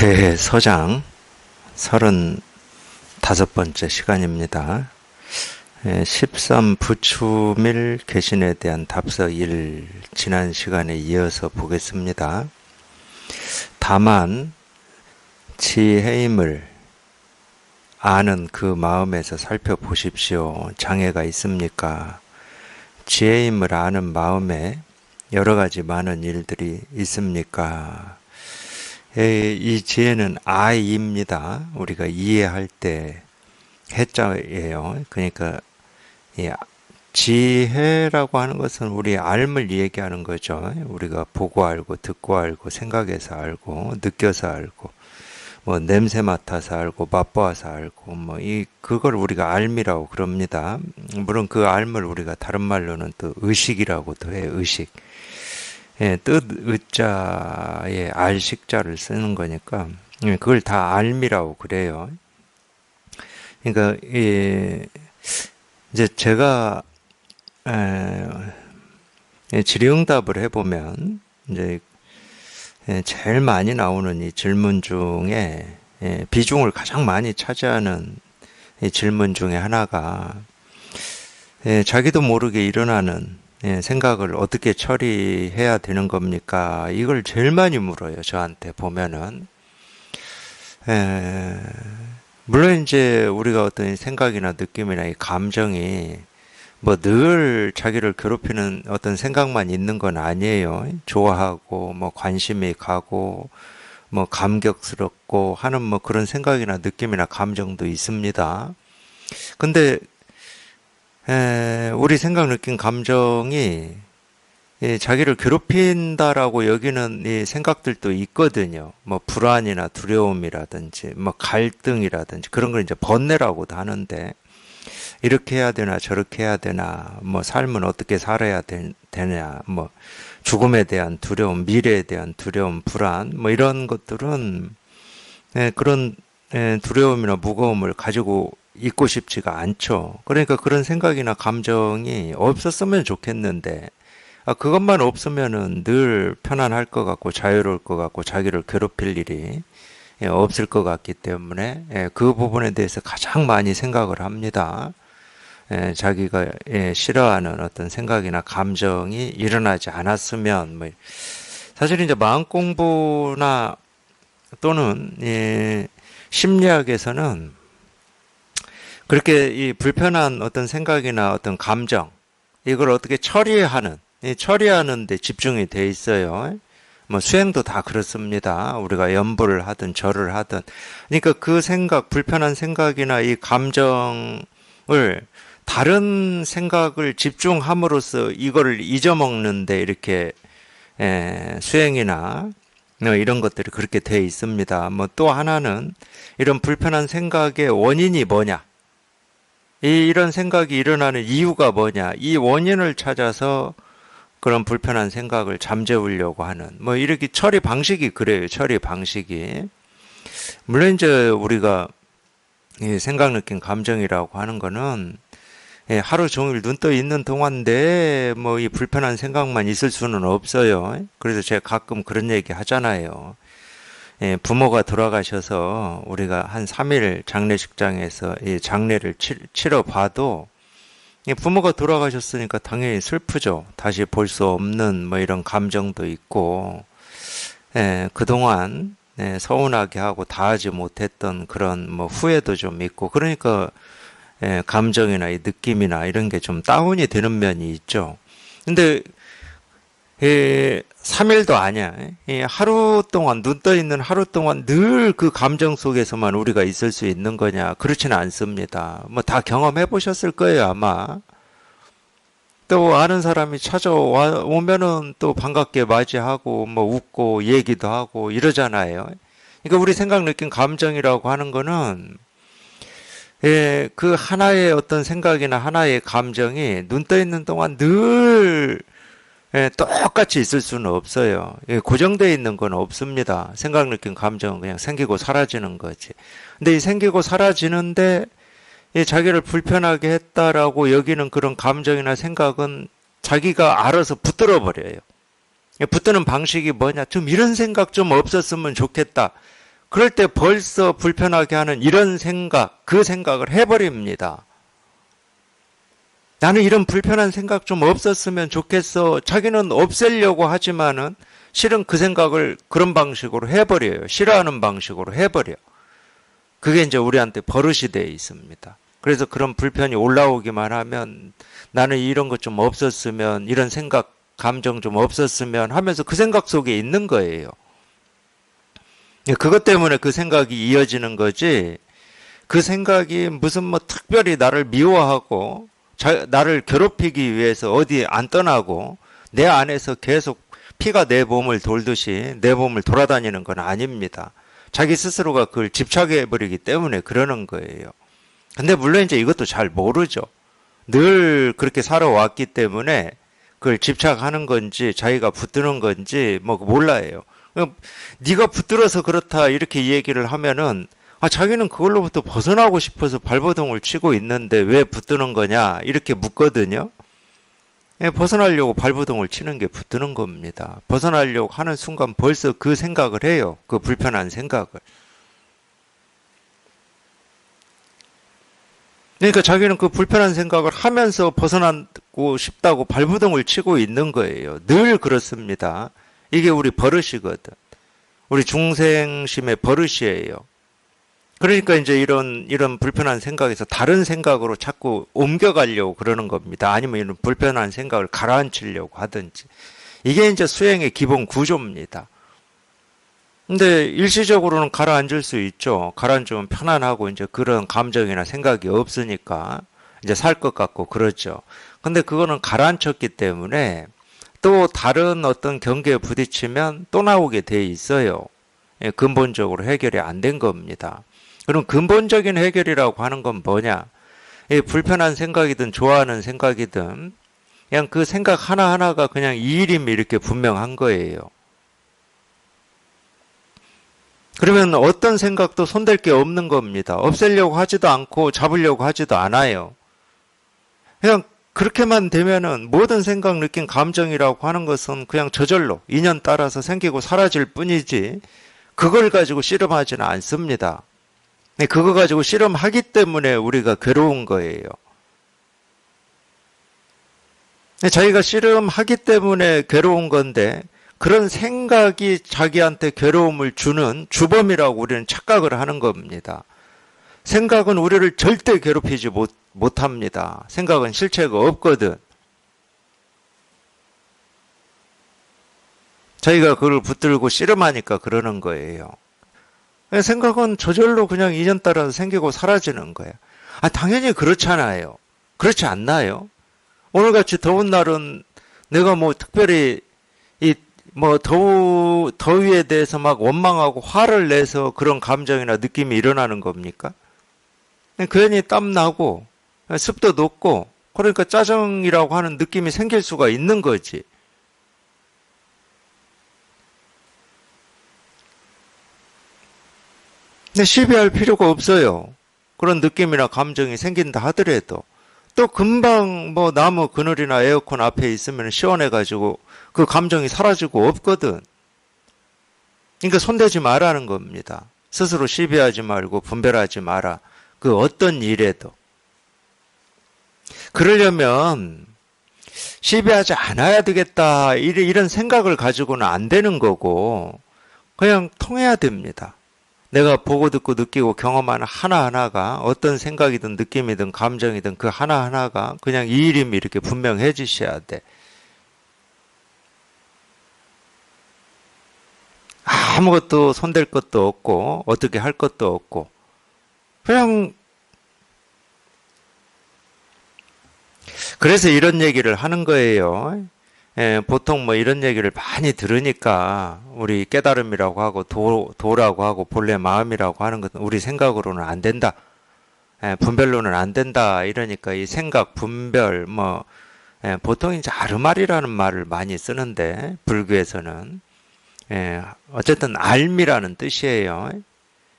대서장 35번째 시간입니다. 13 부추밀 개신에 대한 답서 1 지난 시간에 이어서 보겠습니다. 다만 지혜임을 아는 그 마음에서 살펴보십시오. 장애가 있습니까? 지혜임을 아는 마음에 여러 가지 많은 일들이 있습니까? 이 지혜는 아이입니다. 우리가 이해할 때 해자예요. 그러니까 이 지혜라고 하는 것은 우리 알을 얘기하는 거죠. 우리가 보고 알고 듣고 알고 생각해서 알고 느껴서 알고 뭐 냄새 맡아서 알고 맛보아서 알고 그걸 우리가 알미라고 그럽니다. 물론 그 알을 우리가 다른 말로는 또 의식이라고도 해요. 의식. 뜻 의자에 알식자를 쓰는 거니까 그걸 다 알미라고 그래요. 그러니까 이제 제가 질의응답을 해보면 이제 제일 많이 나오는 이 질문 중에 비중을 가장 많이 차지하는 이 질문 중에 하나가 자기도 모르게 일어나는 생각을 어떻게 처리해야 되는 겁니까? 이걸 제일 많이 물어요. 저한테 보면은. 물론 이제 우리가 어떤 생각이나 느낌이나 이 감정이 뭐 늘 자기를 괴롭히는 어떤 생각만 있는 건 아니에요. 좋아하고 뭐 관심이 가고 뭐 감격스럽고 하는 뭐 그런 생각이나 느낌이나 감정도 있습니다. 근데 우리 생각, 느낌, 감정이 자기를 괴롭힌다라고 여기는 이 생각들도 있거든요. 뭐 불안이나 두려움이라든지 뭐 갈등이라든지 그런 걸 이제 번뇌라고도 하는데 이렇게 해야 되나 저렇게 해야 되나 뭐 삶은 어떻게 살아야 되냐 뭐 죽음에 대한 두려움, 미래에 대한 두려움, 불안 뭐 이런 것들은 그런 두려움이나 무거움을 가지고 있고 싶지가 않죠. 그러니까 그런 생각이나 감정이 없었으면 좋겠는데 그것만 없으면은 늘 편안할 것 같고 자유로울 것 같고 자기를 괴롭힐 일이 없을 것 같기 때문에 그 부분에 대해서 가장 많이 생각을 합니다. 자기가 싫어하는 어떤 생각이나 감정이 일어나지 않았으면 사실 이제 마음 공부나 또는 심리학에서는 그렇게 이 불편한 어떤 생각이나 어떤 감정, 이걸 어떻게 처리하는 데 집중이 돼 있어요. 뭐 수행도 다 그렇습니다. 우리가 연보를 하든 절을 하든. 그러니까 그 생각, 불편한 생각이나 이 감정을 다른 생각을 집중함으로써 이거를 잊어먹는데 이렇게 수행이나 이런 것들이 그렇게 돼 있습니다. 뭐 또 하나는 이런 불편한 생각의 원인이 뭐냐? 이런 생각이 일어나는 이유가 뭐냐? 이 원인을 찾아서 그런 불편한 생각을 잠재우려고 하는 뭐 이렇게 처리 방식이 그래요. 처리 방식이. 물론 이제 우리가 생각, 느낌, 감정이라고 하는 거는 하루 종일 눈 떠 있는 동안 내 뭐 이 불편한 생각만 있을 수는 없어요. 그래서 제가 가끔 그런 얘기 하잖아요. 부모가 돌아가셔서 우리가 한 3일 장례식장에서 이 장례를 치러 봐도 부모가 돌아가셨으니까 당연히 슬프죠. 다시 볼 수 없는 뭐 이런 감정도 있고 그동안 서운하게 하고 다하지 못했던 그런 뭐 후회도 좀 있고 그러니까 감정이나 이 느낌이나 이런 게 좀 다운이 되는 면이 있죠. 근데 3일도 아니야. 하루 동안, 눈 떠 있는 하루 동안 늘 그 감정 속에서만 우리가 있을 수 있는 거냐? 그렇지는 않습니다. 뭐 다 경험해 보셨을 거예요, 아마. 또 아는 사람이 찾아오면은 또 반갑게 맞이하고, 뭐 웃고, 얘기도 하고 이러잖아요. 그러니까 우리 생각, 느낀 감정이라고 하는 거는 그 하나의 어떤 생각이나 하나의 감정이 눈 떠 있는 동안 늘 똑같이 있을 수는 없어요. 고정되어 있는 건 없습니다. 생각, 느낌, 감정은 그냥 생기고 사라지는 거지. 근데 이 생기고 사라지는데 자기를 불편하게 했다라고 여기는 그런 감정이나 생각은 자기가 알아서 붙들어 버려요. 붙드는 방식이 뭐냐? 좀 이런 생각 좀 없었으면 좋겠다. 그럴 때 벌써 불편하게 하는 이런 생각, 그 생각을 해버립니다. 나는 이런 불편한 생각 좀 없었으면 좋겠어. 자기는 없애려고 하지만은 실은 그 생각을 그런 방식으로 해버려요. 싫어하는 방식으로 해버려. 그게 이제 우리한테 버릇이 돼 있습니다. 그래서 그런 불편이 올라오기만 하면 나는 이런 것 좀 없었으면, 이런 생각, 감정 좀 없었으면 하면서 그 생각 속에 있는 거예요. 그것 때문에 그 생각이 이어지는 거지, 그 생각이 무슨 뭐 특별히 나를 미워하고 나를 괴롭히기 위해서 어디 안 떠나고 내 안에서 계속 피가 내 몸을 돌듯이 내 몸을 돌아다니는 건 아닙니다. 자기 스스로가 그걸 집착해 버리기 때문에 그러는 거예요. 근데 물론 이제 이것도 잘 모르죠. 늘 그렇게 살아왔기 때문에 그걸 집착하는 건지 자기가 붙드는 건지 뭐 몰라요. 네가 붙들어서 그렇다 이렇게 이 얘기를 하면은 자기는 그걸로부터 벗어나고 싶어서 발버둥을 치고 있는데 왜 붙드는 거냐 이렇게 묻거든요. 벗어나려고 발버둥을 치는 게 붙드는 겁니다. 벗어나려고 하는 순간 벌써 그 생각을 해요. 그 불편한 생각을. 그러니까 자기는 그 불편한 생각을 하면서 벗어나고 싶다고 발버둥을 치고 있는 거예요. 늘 그렇습니다. 이게 우리 버릇이거든. 우리 중생심의 버릇이에요. 그러니까 이제 이런 불편한 생각에서 다른 생각으로 자꾸 옮겨가려고 그러는 겁니다. 아니면 이런 불편한 생각을 가라앉히려고 하든지. 이게 이제 수행의 기본 구조입니다. 근데 일시적으로는 가라앉을 수 있죠. 가라앉으면 편안하고 이제 그런 감정이나 생각이 없으니까 이제 살 것 같고 그렇죠. 근데 그거는 가라앉혔기 때문에 또 다른 어떤 경계에 부딪히면 또 나오게 돼 있어요. 근본적으로 해결이 안 된 겁니다. 그럼 근본적인 해결이라고 하는 건 뭐냐? 불편한 생각이든 좋아하는 생각이든 그냥 그 생각 하나하나가 그냥 이일임이 이렇게 분명한 거예요. 그러면 어떤 생각도 손댈 게 없는 겁니다. 없애려고 하지도 않고 잡으려고 하지도 않아요. 그냥 그렇게만 되면은 모든 생각, 느낀 감정이라고 하는 것은 그냥 저절로 인연 따라서 생기고 사라질 뿐이지 그걸 가지고 씨름하지는 않습니다. 그거 가지고 씨름하기 때문에 우리가 괴로운 거예요. 자기가 씨름하기 때문에 괴로운 건데 그런 생각이 자기한테 괴로움을 주는 주범이라고 우리는 착각을 하는 겁니다. 생각은 우리를 절대 괴롭히지 못합니다. 생각은 실체가 없거든. 자기가 그걸 붙들고 씨름하니까 그러는 거예요. 생각은 저절로 그냥 인연 따라서 생기고 사라지는 거예요. 당연히 그렇잖아요. 그렇지 않나요? 오늘같이 더운 날은 내가 뭐 특별히 뭐 더위에 대해서 막 원망하고 화를 내서 그런 감정이나 느낌이 일어나는 겁니까? 괜히 땀 나고 습도 높고 그러니까 짜증이라고 하는 느낌이 생길 수가 있는 거지. 근데 시비할 필요가 없어요. 그런 느낌이나 감정이 생긴다 하더라도 또 금방 뭐 나무 그늘이나 에어컨 앞에 있으면 시원해가지고 그 감정이 사라지고 없거든. 그러니까 손대지 말라는 겁니다. 스스로 시비하지 말고 분별하지 마라. 그 어떤 일에도. 그러려면 시비하지 않아야 되겠다 이런 생각을 가지고는 안 되는 거고 그냥 통해야 됩니다. 내가 보고 듣고 느끼고 경험하는 하나하나가 어떤 생각이든 느낌이든 감정이든 그 하나하나가 그냥 이 일임이 이렇게 분명해지셔야 돼. 아무것도 손댈 것도 없고 어떻게 할 것도 없고 그냥 그래서 이런 얘기를 하는 거예요. 보통 뭐 이런 얘기를 많이 들으니까 우리 깨달음이라고 하고 도라고 하고 본래 마음이라고 하는 것은 우리 생각으로는 안 된다. 분별로는 안 된다. 이러니까 이 생각, 분별 뭐 보통 이제 아르말이라는 말을 많이 쓰는데 불교에서는 어쨌든 알미라는 뜻이에요.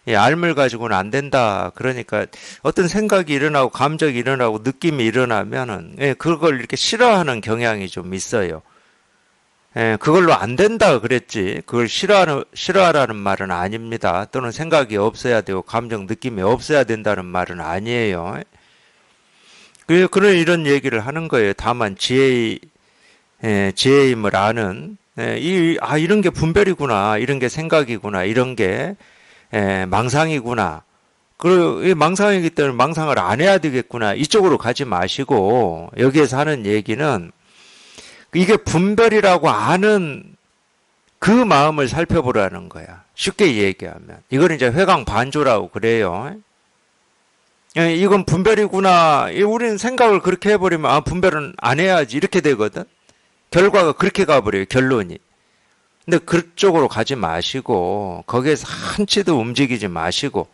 이 알물 가지고는 안 된다. 그러니까 어떤 생각이 일어나고 감정이 일어나고 느낌이 일어나면은 그걸 이렇게 싫어하는 경향이 좀 있어요. 그걸로 안 된다 그랬지. 그걸 싫어하라는 말은 아닙니다. 또는 생각이 없어야 되고 감정 느낌이 없어야 된다는 말은 아니에요. 그런 이런 얘기를 하는 거예요. 다만 지혜임을 아는 이런 게 분별이구나, 이런 게 생각이구나, 이런 게 망상이구나. 그리고 이 망상이기 때문에 망상을 안 해야 되겠구나. 이쪽으로 가지 마시고 여기에서 하는 얘기는 이게 분별이라고 아는 그 마음을 살펴보라는 거야. 쉽게 얘기하면 이걸 이제 회광반조라고 그래요. 이건 분별이구나. 우리는 생각을 그렇게 해버리면 분별은 안 해야지 이렇게 되거든. 결과가 그렇게 가버려요. 결론이. 근데 그쪽으로 가지 마시고 거기에서 한치도 움직이지 마시고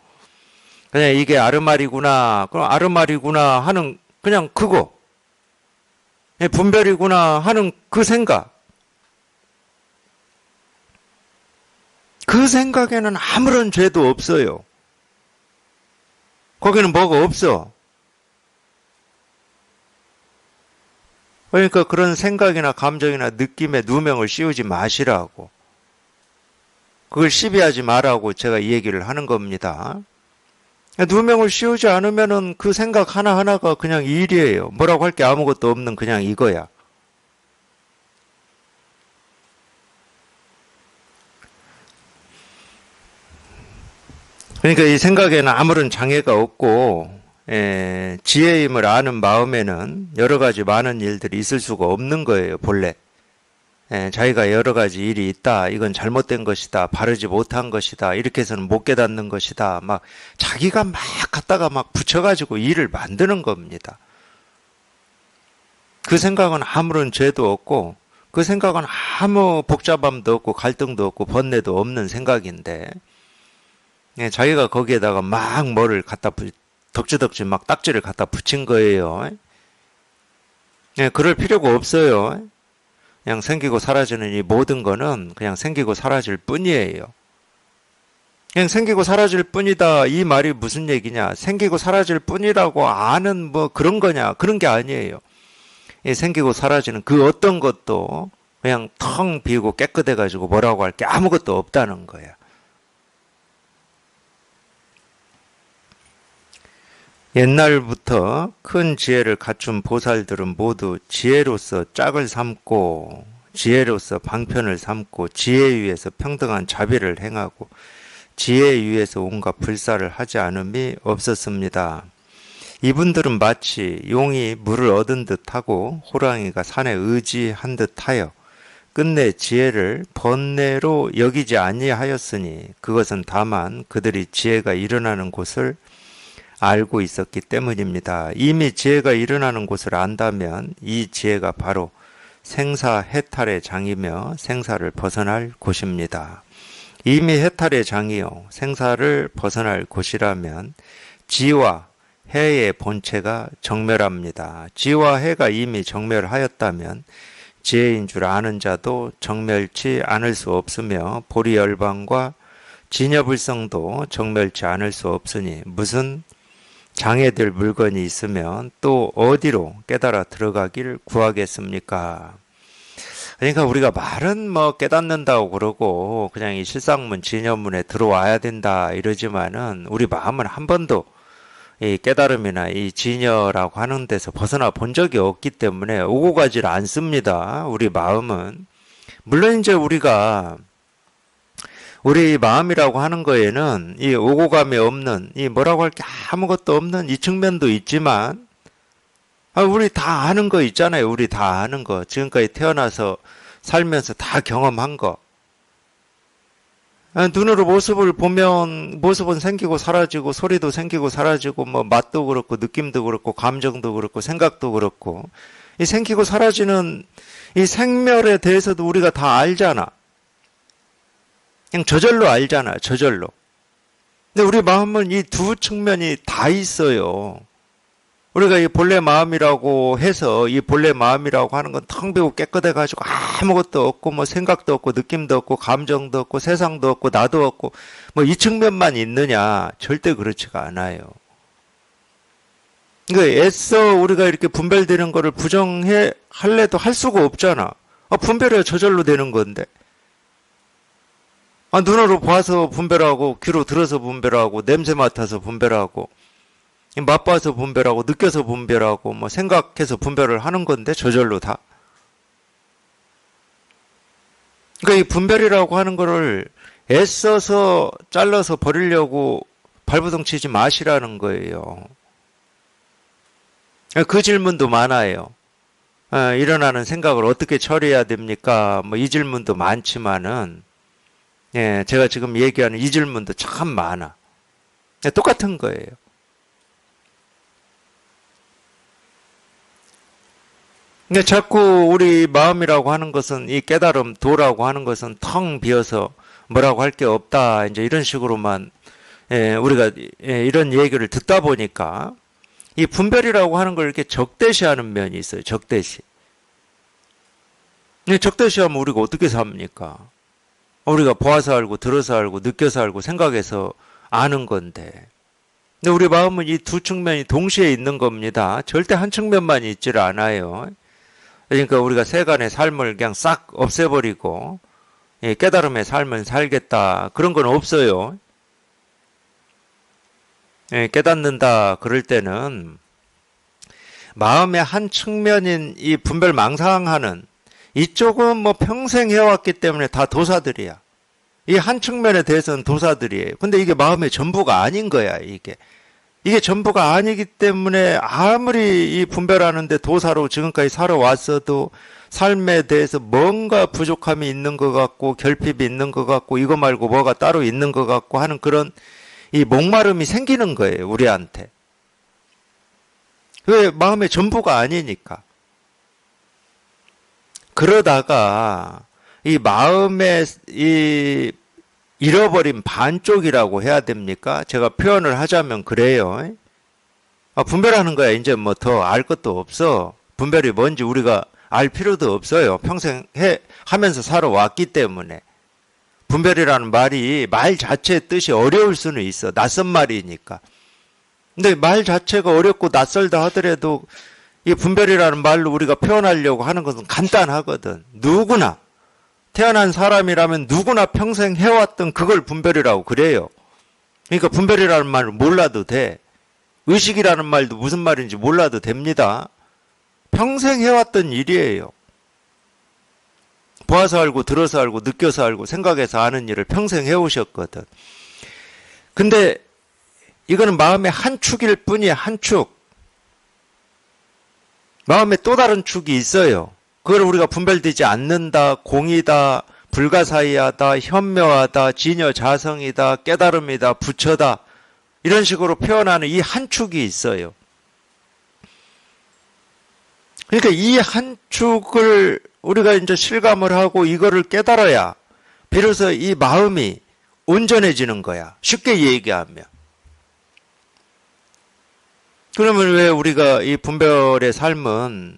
그냥 이게 아르말이구나. 그럼 아르말이구나 하는 그냥 그거. 분별이구나 하는 그 생각. 그 생각에는 아무런 죄도 없어요. 거기는 뭐가 없어. 그러니까 그런 생각이나 감정이나 느낌에 누명을 씌우지 마시라고. 그걸 시비하지 말라고 제가 이 얘기를 하는 겁니다. 누명을 씌우지 않으면은 그 생각 하나하나가 그냥 일이에요. 뭐라고 할 게 아무것도 없는 그냥 이거야. 그러니까 이 생각에는 아무런 장애가 없고 지혜임을 아는 마음에는 여러 가지 많은 일들이 있을 수가 없는 거예요. 본래. 자기가 여러 가지 일이 있다. 이건 잘못된 것이다. 바르지 못한 것이다. 이렇게 해서는 못 깨닫는 것이다. 막 자기가 막 갖다가 막 붙여가지고 일을 만드는 겁니다. 그 생각은 아무런 죄도 없고 그 생각은 아무 복잡함도 없고 갈등도 없고 번뇌도 없는 생각인데 자기가 거기에다가 막 뭐를 갖다 덕지덕지 막 딱지를 갖다 붙인 거예요. 그럴 필요가 없어요. 그냥 생기고 사라지는 이 모든 거는 그냥 생기고 사라질 뿐이에요. 그냥 생기고 사라질 뿐이다. 이 말이 무슨 얘기냐? 생기고 사라질 뿐이라고 아는 뭐 그런 거냐? 그런 게 아니에요. 생기고 사라지는 그 어떤 것도 그냥 텅 비고 깨끗해가지고 뭐라고 할 게 아무것도 없다는 거야. 옛날부터 큰 지혜를 갖춘 보살들은 모두 지혜로서 짝을 삼고 지혜로서 방편을 삼고 지혜 위에서 평등한 자비를 행하고 지혜 위에서 온갖 불사를 하지 않음이 없었습니다. 이분들은 마치 용이 물을 얻은 듯하고 호랑이가 산에 의지한 듯하여 끝내 지혜를 번뇌로 여기지 아니하였으니 그것은 다만 그들이 지혜가 일어나는 곳을 알고 있었기 때문입니다. 이미 지혜가 일어나는 곳을 안다면 이 지혜가 바로 생사 해탈의 장이며 생사를 벗어날 곳입니다. 이미 해탈의 장이요 생사를 벗어날 곳이라면 지와 해의 본체가 정멸합니다. 지와 해가 이미 정멸하였다면 지혜인 줄 아는 자도 정멸치 않을 수 없으며 보리열방과 진여불성도 정멸치 않을 수 없으니 무슨 장애될 물건이 있으면 또 어디로 깨달아 들어가길 구하겠습니까? 그러니까 우리가 말은 뭐 깨닫는다고 그러고 그냥 이 실상문 진여문에 들어와야 된다 이러지만은 우리 마음은 한 번도 이 깨달음이나 이 진여라고 하는 데서 벗어나 본 적이 없기 때문에 오고 가지를 않습니다. 우리 마음은. 물론 이제 우리 마음이라고 하는 거에는 이 오고 감이 없는 이 뭐라고 할 게 아무것도 없는 이 측면도 있지만 우리 다 아는 거 있잖아요. 우리 다 아는 거. 지금까지 태어나서 살면서 다 경험한 거. 눈으로 모습을 보면 모습은 생기고 사라지고 소리도 생기고 사라지고 뭐 맛도 그렇고 느낌도 그렇고 감정도 그렇고 생각도 그렇고 이 생기고 사라지는 이 생멸에 대해서도 우리가 다 알잖아. 그냥 저절로 알잖아. 저절로. 근데 우리 마음은 이 두 측면이 다 있어요. 우리가 이 본래 마음이라고 해서 이 본래 마음이라고 하는 건 텅 비고 깨끗해가지고 아무것도 없고 뭐 생각도 없고 느낌도 없고 감정도 없고 세상도 없고 나도 없고 뭐 이 측면만 있느냐? 절대 그렇지가 않아요. 그러니까 애써 우리가 이렇게 분별되는 거를 부정해 할래도 할 수가 없잖아. 분별해야 저절로 되는 건데. 눈으로 봐서 분별하고, 귀로 들어서 분별하고, 냄새 맡아서 분별하고, 맛봐서 분별하고, 느껴서 분별하고, 뭐 생각해서 분별을 하는 건데, 저절로 다. 그러니까 이 분별이라고 하는 거를 애써서 잘라서 버리려고 발버둥 치지 마시라는 거예요. 그 질문도 많아요. 일어나는 생각을 어떻게 처리해야 됩니까? 뭐 이 질문도 많지만은, 예, 제가 지금 얘기하는 이 질문도 참 많아. 똑같은 거예요. 근데 자꾸 우리 마음이라고 하는 것은 이 깨달음, 도라고 하는 것은 텅 비어서 뭐라고 할 게 없다. 이제 이런 식으로만 우리가 이런 얘기를 듣다 보니까 이 분별이라고 하는 걸 이렇게 적대시하는 면이 있어요. 적대시. 적대시하면 우리가 어떻게 삽니까? 우리가 보아서 알고 들어서 알고 느껴서 알고 생각해서 아는 건데. 근데 우리 마음은 이 두 측면이 동시에 있는 겁니다. 절대 한 측면만 있질 않아요. 그러니까 우리가 세간의 삶을 그냥 싹 없애버리고 깨달음의 삶을 살겠다. 그런 건 없어요. 깨닫는다 그럴 때는 마음의 한 측면인 이 분별망상하는 이쪽은 뭐 평생 해왔기 때문에 다 도사들이야. 이 한 측면에 대해서는 도사들이에요. 근데 이게 마음의 전부가 아닌 거야, 이게. 이게 전부가 아니기 때문에 아무리 이 분별하는데 도사로 지금까지 살아왔어도 삶에 대해서 뭔가 부족함이 있는 것 같고 결핍이 있는 것 같고 이거 말고 뭐가 따로 있는 것 같고 하는 그런 이 목마름이 생기는 거예요, 우리한테. 왜? 마음의 전부가 아니니까. 그러다가 이 마음의 이 잃어버린 반쪽이라고 해야 됩니까? 제가 표현을 하자면 그래요. 분별하는 거야. 이제 뭐 더 알 것도 없어. 분별이 뭔지 우리가 알 필요도 없어요. 평생 하면서 살아왔기 때문에. 분별이라는 말이 말 자체의 뜻이 어려울 수는 있어. 낯선 말이니까. 근데 말 자체가 어렵고 낯설다 하더라도 이 분별이라는 말로 우리가 표현하려고 하는 것은 간단하거든. 누구나. 태어난 사람이라면 누구나 평생 해왔던 그걸 분별이라고 그래요. 그러니까 분별이라는 말을 몰라도 돼. 의식이라는 말도 무슨 말인지 몰라도 됩니다. 평생 해왔던 일이에요. 보아서 알고 들어서 알고 느껴서 알고 생각해서 아는 일을 평생 해오셨거든. 근데 이거는 마음의 한 축일 뿐이야. 한 축. 마음에 또 다른 축이 있어요. 그걸 우리가 분별되지 않는다, 공이다, 불가사의하다, 현묘하다, 진여자성이다, 깨달음이다, 부처다 이런 식으로 표현하는 이 한 축이 있어요. 그러니까 이 한 축을 우리가 이제 실감을 하고 이거를 깨달아야 비로소 이 마음이 온전해지는 거야. 쉽게 얘기하면. 그러면 왜 우리가 이 분별의 삶은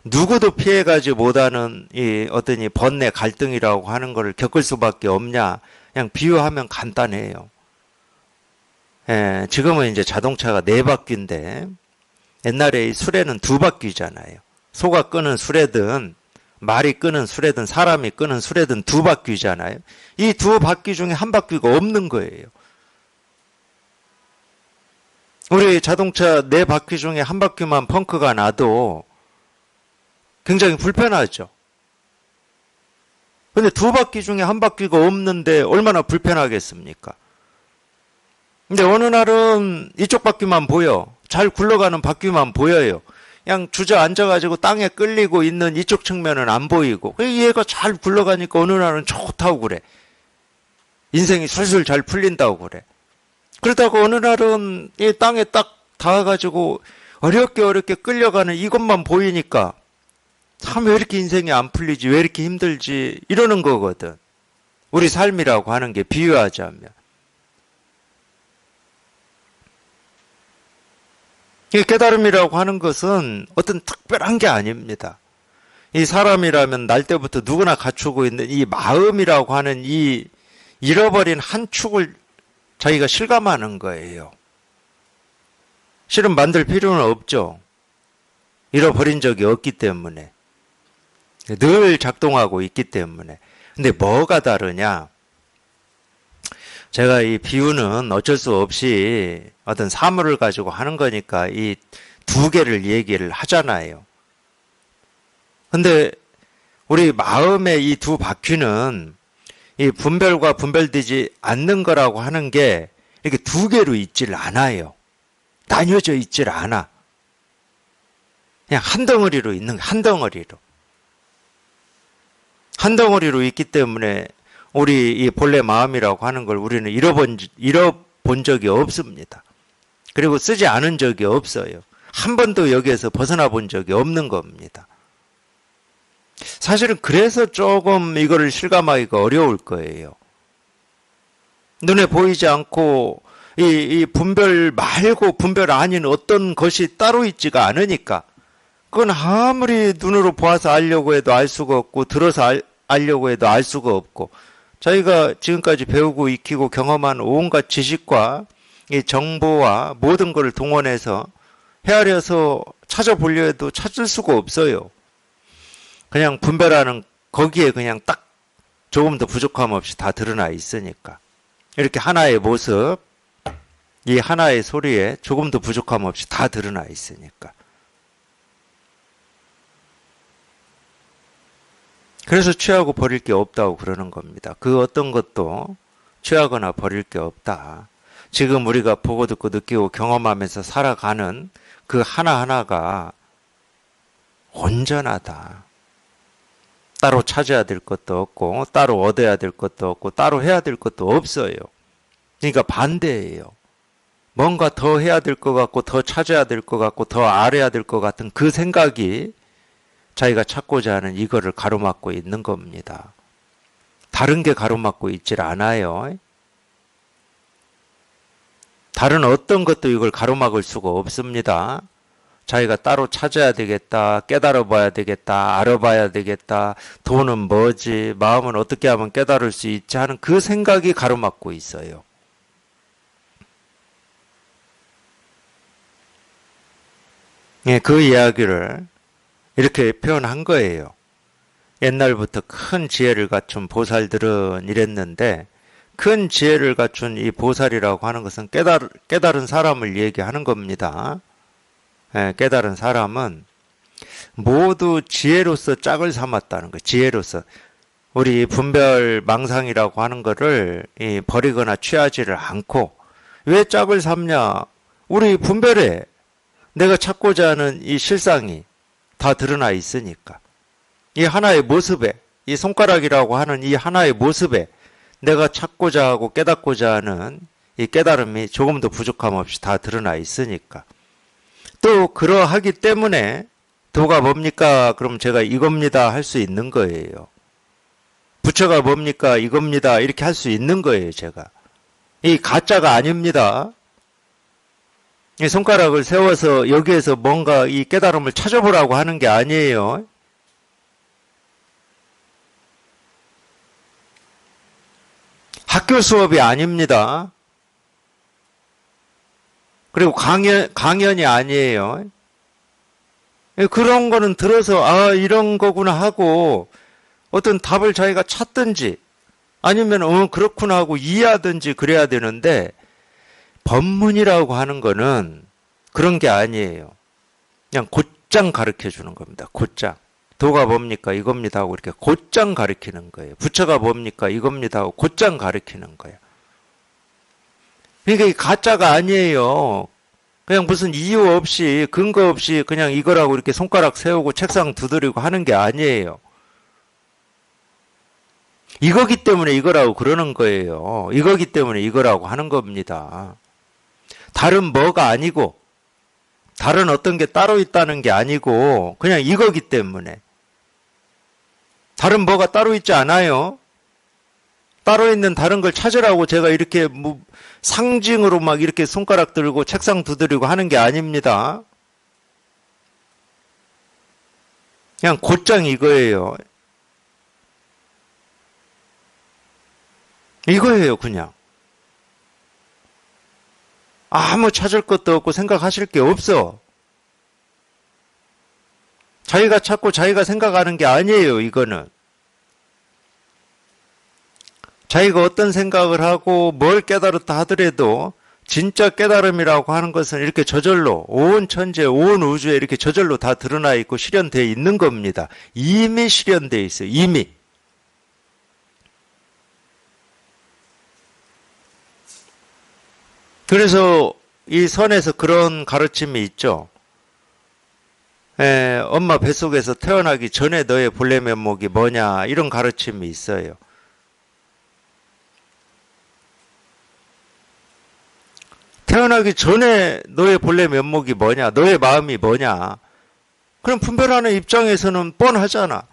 누구도 피해가지 못하는 이 어떤 이 번뇌 갈등이라고 하는 것을 겪을 수밖에 없냐? 그냥 비유하면 간단해요. 지금은 이제 자동차가 4바퀴인데 옛날에 이 수레는 2바퀴잖아요. 소가 끄는 수레든 말이 끄는 수레든 사람이 끄는 수레든 2바퀴잖아요. 이 2바퀴 중에 1바퀴가 없는 거예요. 우리 자동차 4바퀴 중에 1바퀴만 펑크가 나도 굉장히 불편하죠. 근데 2바퀴 중에 1바퀴가 없는데 얼마나 불편하겠습니까? 근데 어느 날은 이쪽 바퀴만 보여. 잘 굴러가는 바퀴만 보여요. 그냥 주저앉아가지고 땅에 끌리고 있는 이쪽 측면은 안 보이고. 얘가 잘 굴러가니까 어느 날은 좋다고 그래. 인생이 술술 잘 풀린다고 그래. 그러다가 어느 날은 이 땅에 딱 닿아가지고 어렵게 끌려가는 이것만 보이니까 참 왜 이렇게 인생이 안 풀리지? 왜 이렇게 힘들지? 이러는 거거든. 우리 삶이라고 하는 게 비유하자면. 이 깨달음이라고 하는 것은 어떤 특별한 게 아닙니다. 이 사람이라면 날 때부터 누구나 갖추고 있는 이 마음이라고 하는 이 잃어버린 한 축을 자기가 실감하는 거예요. 실은 만들 필요는 없죠. 잃어버린 적이 없기 때문에. 늘 작동하고 있기 때문에. 근데 뭐가 다르냐? 제가 이 비유는 어쩔 수 없이 어떤 사물을 가지고 하는 거니까 이 두 개를 얘기를 하잖아요. 근데 우리 마음의 이 두 바퀴는 이 분별과 분별되지 않는 거라고 하는 게 이렇게 두 개로 있질 않아요. 나뉘어져 있질 않아. 그냥 한 덩어리로 있는, 한 덩어리로. 한 덩어리로 있기 때문에 우리 이 본래 마음이라고 하는 걸 우리는 잃어본 적이 없습니다. 그리고 쓰지 않은 적이 없어요. 한 번도 여기에서 벗어나 본 적이 없는 겁니다. 사실은 그래서 조금 이거를 실감하기가 어려울 거예요. 눈에 보이지 않고 이 분별 말고 분별 아닌 어떤 것이 따로 있지가 않으니까 그건 아무리 눈으로 보아서 알려고 해도 알 수가 없고 들어서 알려고 해도 알 수가 없고 저희가 지금까지 배우고 익히고 경험한 온갖 지식과 이 정보와 모든 것을 동원해서 헤아려서 찾아보려 해도 찾을 수가 없어요. 그냥 분별하는 거기에 그냥 딱 조금 더 부족함 없이 다 드러나 있으니까. 이렇게 하나의 모습, 이 하나의 소리에 조금 더 부족함 없이 다 드러나 있으니까. 그래서 취하고 버릴 게 없다고 그러는 겁니다. 그 어떤 것도 취하거나 버릴 게 없다. 지금 우리가 보고 듣고 느끼고 경험하면서 살아가는 그 하나하나가 온전하다. 따로 찾아야 될 것도 없고 따로 얻어야 될 것도 없고 따로 해야 될 것도 없어요. 그러니까 반대예요. 뭔가 더 해야 될 것 같고 더 찾아야 될 것 같고 더 알아야 될 것 같은 그 생각이 자기가 찾고자 하는 이거를 가로막고 있는 겁니다. 다른 게 가로막고 있질 않아요. 다른 어떤 것도 이걸 가로막을 수가 없습니다. 자기가 따로 찾아야 되겠다, 깨달아 봐야 되겠다, 알아봐야 되겠다, 돈은 뭐지, 마음은 어떻게 하면 깨달을 수 있지 하는 그 생각이 가로막고 있어요. 예, 그 이야기를 이렇게 표현한 거예요. 옛날부터 큰 지혜를 갖춘 보살들은 이랬는데 큰 지혜를 갖춘 이 보살이라고 하는 것은 깨달은 사람을 얘기하는 겁니다. 예, 깨달은 사람은 모두 지혜로서 짝을 삼았다는 거예요. 지혜로서. 우리 분별 망상이라고 하는 거를 버리거나 취하지를 않고 왜 짝을 삼냐? 우리 분별에 내가 찾고자 하는 이 실상이 다 드러나 있으니까. 이 하나의 모습에, 이 손가락이라고 하는 이 하나의 모습에 내가 찾고자 하고 깨닫고자 하는 이 깨달음이 조금 더 부족함 없이 다 드러나 있으니까. 또 그러하기 때문에 도가 뭡니까? 그럼 제가 이겁니다 할 수 있는 거예요. 부처가 뭡니까? 이겁니다 이렇게 할 수 있는 거예요. 제가. 이 가짜가 아닙니다. 이 손가락을 세워서 여기에서 뭔가 이 깨달음을 찾아보라고 하는 게 아니에요. 학교 수업이 아닙니다. 그리고 강연이 아니에요. 그런 거는 들어서 아 이런 거구나 하고 어떤 답을 자기가 찾든지 아니면 그렇구나 하고 이해하든지 그래야 되는데 법문이라고 하는 거는 그런 게 아니에요. 그냥 곧장 가르쳐 주는 겁니다. 곧장. 도가 뭡니까? 이겁니다 하고 이렇게 곧장 가르치는 거예요. 부처가 뭡니까? 이겁니다 하고 곧장 가르치는 거예요. 그러니까 이 가짜가 아니에요. 그냥 무슨 이유 없이 근거 없이 그냥 이거라고 이렇게 손가락 세우고 책상 두드리고 하는 게 아니에요. 이거기 때문에 이거라고 그러는 거예요. 이거기 때문에 이거라고 하는 겁니다. 다른 뭐가 아니고 다른 어떤 게 따로 있다는 게 아니고 그냥 이거기 때문에. 다른 뭐가 따로 있지 않아요. 따로 있는 다른 걸 찾으라고 제가 이렇게 상징으로 막 이렇게 손가락 들고 책상 두드리고 하는 게 아닙니다. 그냥 곧장 이거예요. 이거예요, 그냥. 아무 찾을 것도 없고 생각하실 게 없어. 자기가 찾고 자기가 생각하는 게 아니에요, 이거는. 자기가 어떤 생각을 하고 뭘 깨달았다 하더라도 진짜 깨달음이라고 하는 것은 이렇게 저절로 온 천재, 온 우주에 이렇게 저절로 다 드러나 있고 실현되어 있는 겁니다. 이미 실현되어 있어요. 이미. 그래서 이 선에서 그런 가르침이 있죠. 엄마 뱃속에서 태어나기 전에 너의 본래 면목이 뭐냐, 이런 가르침이 있어요. 태어나기 전에 너의 본래 면목이 뭐냐, 너의 마음이 뭐냐. 그럼 분별하는 입장에서는 뻔하잖아.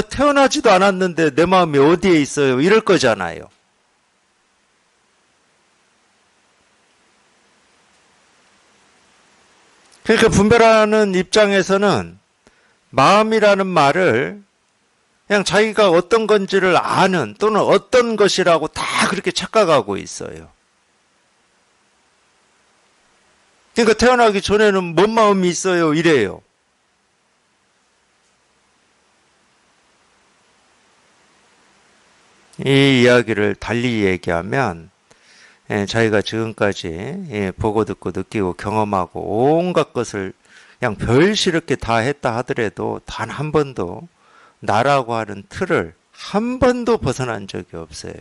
태어나지도 않았는데 내 마음이 어디에 있어요? 이럴 거잖아요. 그러니까 분별하는 입장에서는 마음이라는 말을 그냥 자기가 어떤 건지를 아는 또는 어떤 것이라고 다 그렇게 착각하고 있어요. 그러니까 태어나기 전에는 뭔 마음이 있어요? 이래요. 이 이야기를 달리 얘기하면 자기가 지금까지 보고 듣고 느끼고 경험하고 온갖 것을 그냥 별시럽게 다 했다 하더라도 단 한 번도 나라고 하는 틀을 한 번도 벗어난 적이 없어요.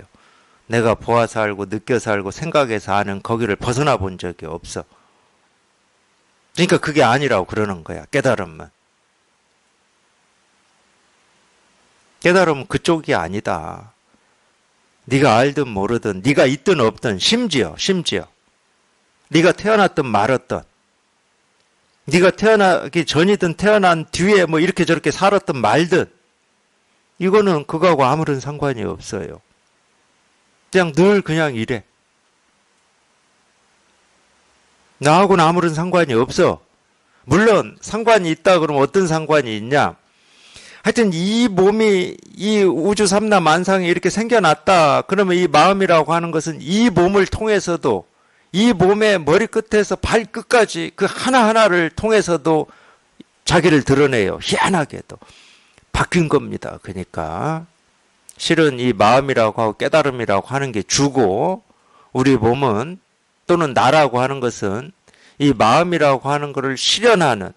내가 보아서 알고 느껴서 알고 생각해서 아는 거기를 벗어나 본 적이 없어. 그러니까 그게 아니라고 그러는 거야. 깨달음은. 깨달음은 그쪽이 아니다. 네가 알든 모르든 네가 있든 없든 심지어 네가 태어났든 말았든 네가 태어나기 전이든 태어난 뒤에 뭐 이렇게 저렇게 살았든 말든 이거는 그거하고 아무런 상관이 없어요. 그냥 늘 그냥 이래. 나하고는 아무런 상관이 없어. 물론 상관이 있다 그러면 어떤 상관이 있냐? 하여튼 이 몸이 이 우주 삼라 만상에 이렇게 생겨났다. 그러면 이 마음이라고 하는 것은 이 몸을 통해서도 이 몸의 머리끝에서 발끝까지 그 하나하나를 통해서도 자기를 드러내요. 희한하게도. 바뀐 겁니다. 그러니까 실은 이 마음이라고 하고 깨달음이라고 하는 게 주고 우리 몸은 또는 나라고 하는 것은 이 마음이라고 하는 것을 실현하는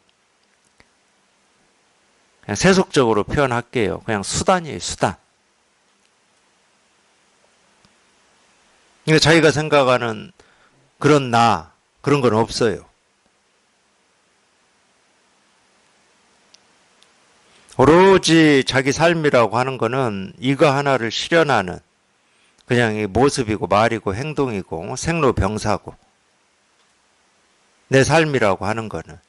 그냥 세속적으로 표현할게요. 그냥 수단이에요. 수단. 그러니까 자기가 생각하는 그런 나 그런 건 없어요. 오로지 자기 삶이라고 하는 거는 이거 하나를 실현하는 그냥 이 모습이고 말이고 행동이고 생로병사고 내 삶이라고 하는 거는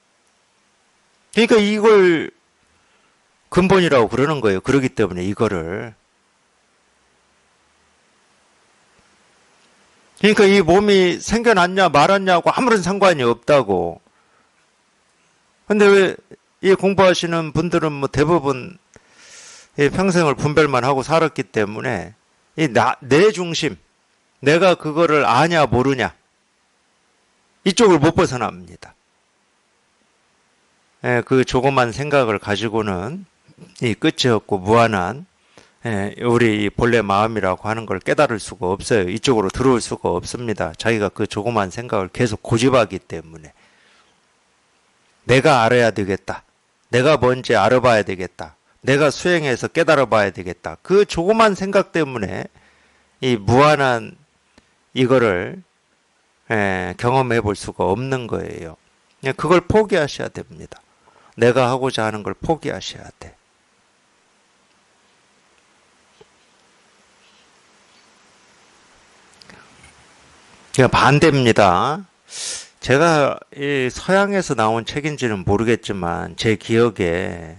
그러니까 이걸 근본이라고 그러는 거예요. 그렇기 때문에 이거를 그러니까 이 몸이 생겨났냐 말았냐고 아무런 상관이 없다고. 근데 왜 이 공부하시는 분들은 뭐 대부분 평생을 분별만 하고 살았기 때문에 이 내 중심, 내가 그거를 아냐 모르냐 이쪽을 못 벗어납니다. 그 조그만 생각을 가지고는 이 끝이 없고 무한한 우리 본래 마음이라고 하는 걸 깨달을 수가 없어요. 이쪽으로 들어올 수가 없습니다. 자기가 그 조그만 생각을 계속 고집하기 때문에 내가 알아야 되겠다. 내가 뭔지 알아봐야 되겠다. 내가 수행해서 깨달아 봐야 되겠다. 그 조그만 생각 때문에 이 무한한 이거를 경험해 볼 수가 없는 거예요. 그걸 포기하셔야 됩니다. 내가 하고자 하는 걸 포기하셔야 돼. 반대입니다. 제가 이 서양에서 나온 책인지는 모르겠지만 제 기억에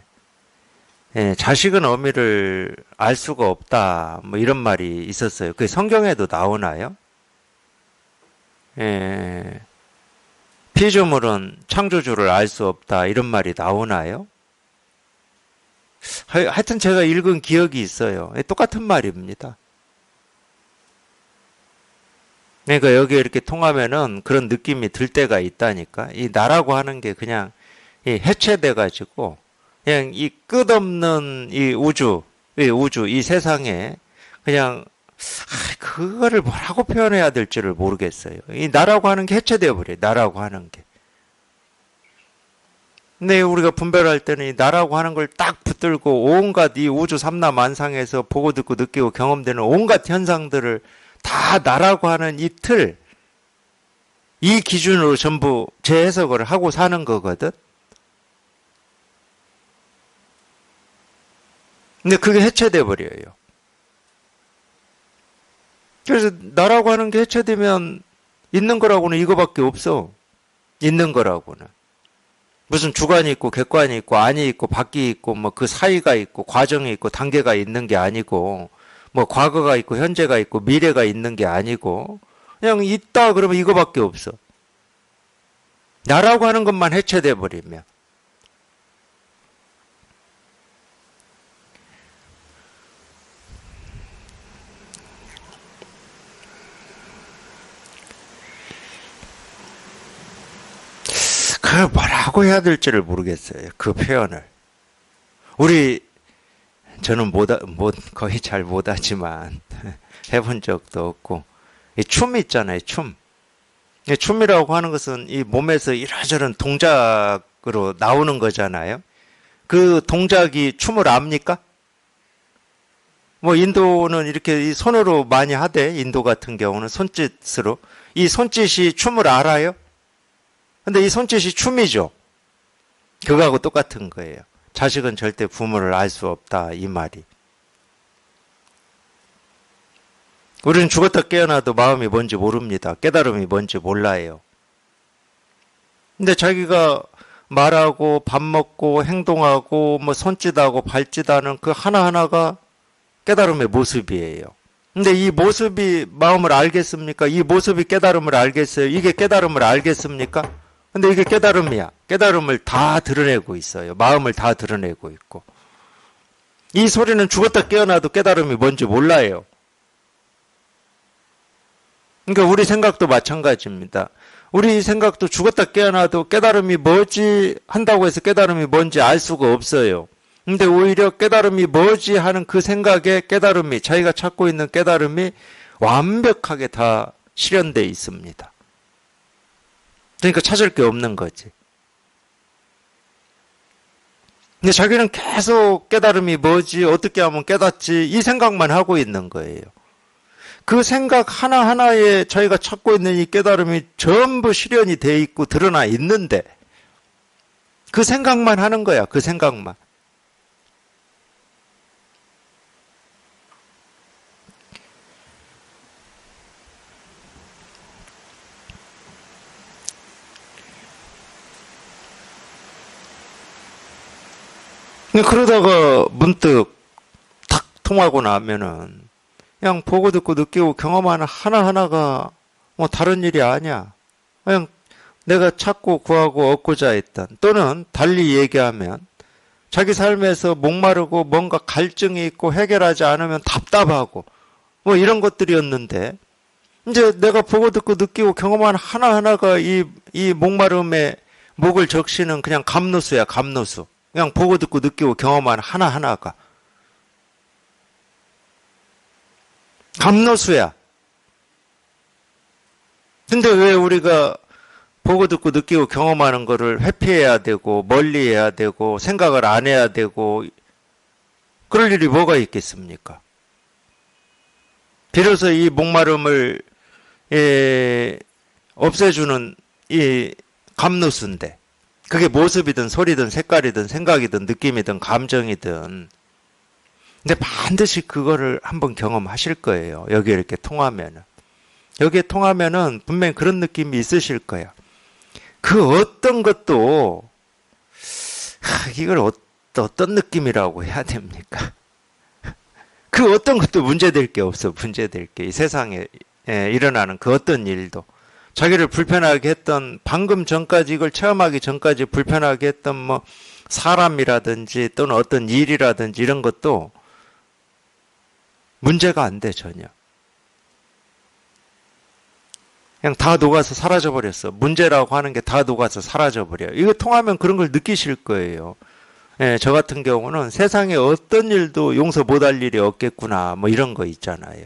자식은 어미를 알 수가 없다 뭐 이런 말이 있었어요. 그게 성경에도 나오나요? 피조물은 창조주를 알 수 없다 이런 말이 나오나요? 하여튼 제가 읽은 기억이 있어요. 똑같은 말입니다. 그러니까 여기 이렇게 통하면은 그런 느낌이 들 때가 있다니까. 이 나라고 하는 게 그냥 해체돼 가지고 그냥 이 끝없는 이 세상에 그냥 그거를 뭐라고 표현해야 될지를 모르겠어요. 이 나라고 하는 게 해체되어 버려요. 나라고 하는 게. 근데 우리가 분별할 때는 이 나라고 하는 걸 딱 붙들고 온갖 이 우주 삼라만상에서 보고 듣고 느끼고 경험되는 온갖 현상들을 다 나라고 하는 이 틀, 이 기준으로 전부 재해석을 하고 사는 거거든. 근데 그게 해체돼 버려요. 그래서 나라고 하는 게 해체되면 있는 거라고는 이거밖에 없어. 있는 거라고는. 무슨 주관이 있고 객관이 있고 안이 있고 밖이 있고 뭐 그 사이가 있고 과정이 있고 단계가 있는 게 아니고 뭐 과거가 있고 현재가 있고 미래가 있는 게 아니고 그냥 있다 그러면 이거밖에 없어. 나라고 하는 것만 해체돼 버리면. 그걸 뭐라고 해야 될지를 모르겠어요. 그 표현을. 저는 거의 잘 못하지만, 해본 적도 없고, 이 춤 있잖아요, 춤. 이 춤이라고 하는 것은 이 몸에서 이러저런 동작으로 나오는 거잖아요. 그 동작이 춤을 압니까? 뭐, 인도는 이렇게 이 손으로 많이 하대, 인도 같은 경우는 손짓으로. 이 손짓이 춤을 알아요? 근데 이 손짓이 춤이죠. 그거하고 똑같은 거예요. 자식은 절대 부모를 알 수 없다, 이 말이. 우리는 죽었다 깨어나도 마음이 뭔지 모릅니다. 깨달음이 뭔지 몰라요. 근데 자기가 말하고 밥 먹고 행동하고 뭐 손짓하고 발짓하는 그 하나하나가 깨달음의 모습이에요. 근데 이 모습이 마음을 알겠습니까? 이 모습이 깨달음을 알겠어요? 이게 깨달음을 알겠습니까? 근데 이게 깨달음이야. 깨달음을 다 드러내고 있어요. 마음을 다 드러내고 있고. 이 소리는 죽었다 깨어나도 깨달음이 뭔지 몰라요. 그러니까 우리 생각도 마찬가지입니다. 우리 생각도 죽었다 깨어나도 깨달음이 뭐지 한다고 해서 깨달음이 뭔지 알 수가 없어요. 근데 오히려 깨달음이 뭐지 하는 그 생각에 깨달음이, 자기가 찾고 있는 깨달음이 완벽하게 다 실현되어 있습니다. 그러니까 찾을 게 없는 거지. 근데 자기는 계속 깨달음이 뭐지, 어떻게 하면 깨닫지, 이 생각만 하고 있는 거예요. 그 생각 하나하나에 자기가 찾고 있는 이 깨달음이 전부 실현이 돼 있고 드러나 있는데 그 생각만 하는 거야. 그 생각만. 그러다가 문득 탁 통하고 나면은 그냥 보고 듣고 느끼고 경험하는 하나하나가 뭐 다른 일이 아니야. 그냥 내가 찾고 구하고 얻고자 했던, 또는 달리 얘기하면 자기 삶에서 목마르고 뭔가 갈증이 있고 해결하지 않으면 답답하고 뭐 이런 것들이었는데 이제 내가 보고 듣고 느끼고 경험하는 하나하나가 이 목마름에 목을 적시는 그냥 감노수야, 감노수. 그냥 보고 듣고 느끼고 경험하는 하나하나가 감노수야. 근데 왜 우리가 보고 듣고 느끼고 경험하는 거를 회피해야 되고 멀리 해야 되고 생각을 안 해야 되고 그럴 일이 뭐가 있겠습니까? 비로소 이 목마름을 없애주는 이 감노수인데, 그게 모습이든 소리든 색깔이든 생각이든 느낌이든 감정이든, 근데 반드시 그거를 한번 경험하실 거예요. 여기 이렇게 통하면은. 여기에 통하면은 분명히 그런 느낌이 있으실 거야. 그 어떤 것도 이걸 어떤 느낌이라고 해야 됩니까? 그 어떤 것도 문제될 게 없어. 문제될 게. 이 세상에 일어나는 그 어떤 일도. 자기를 불편하게 했던, 방금 전까지 이걸 체험하기 전까지 불편하게 했던 뭐 사람이라든지 또는 어떤 일이라든지 이런 것도 문제가 안 돼, 전혀. 그냥 다 녹아서 사라져버렸어. 문제라고 하는 게 다 녹아서 사라져버려요. 이거 통하면 그런 걸 느끼실 거예요. 예, 저 같은 경우는 세상에 어떤 일도 용서 못할 일이 없겠구나, 뭐 이런 거 있잖아요.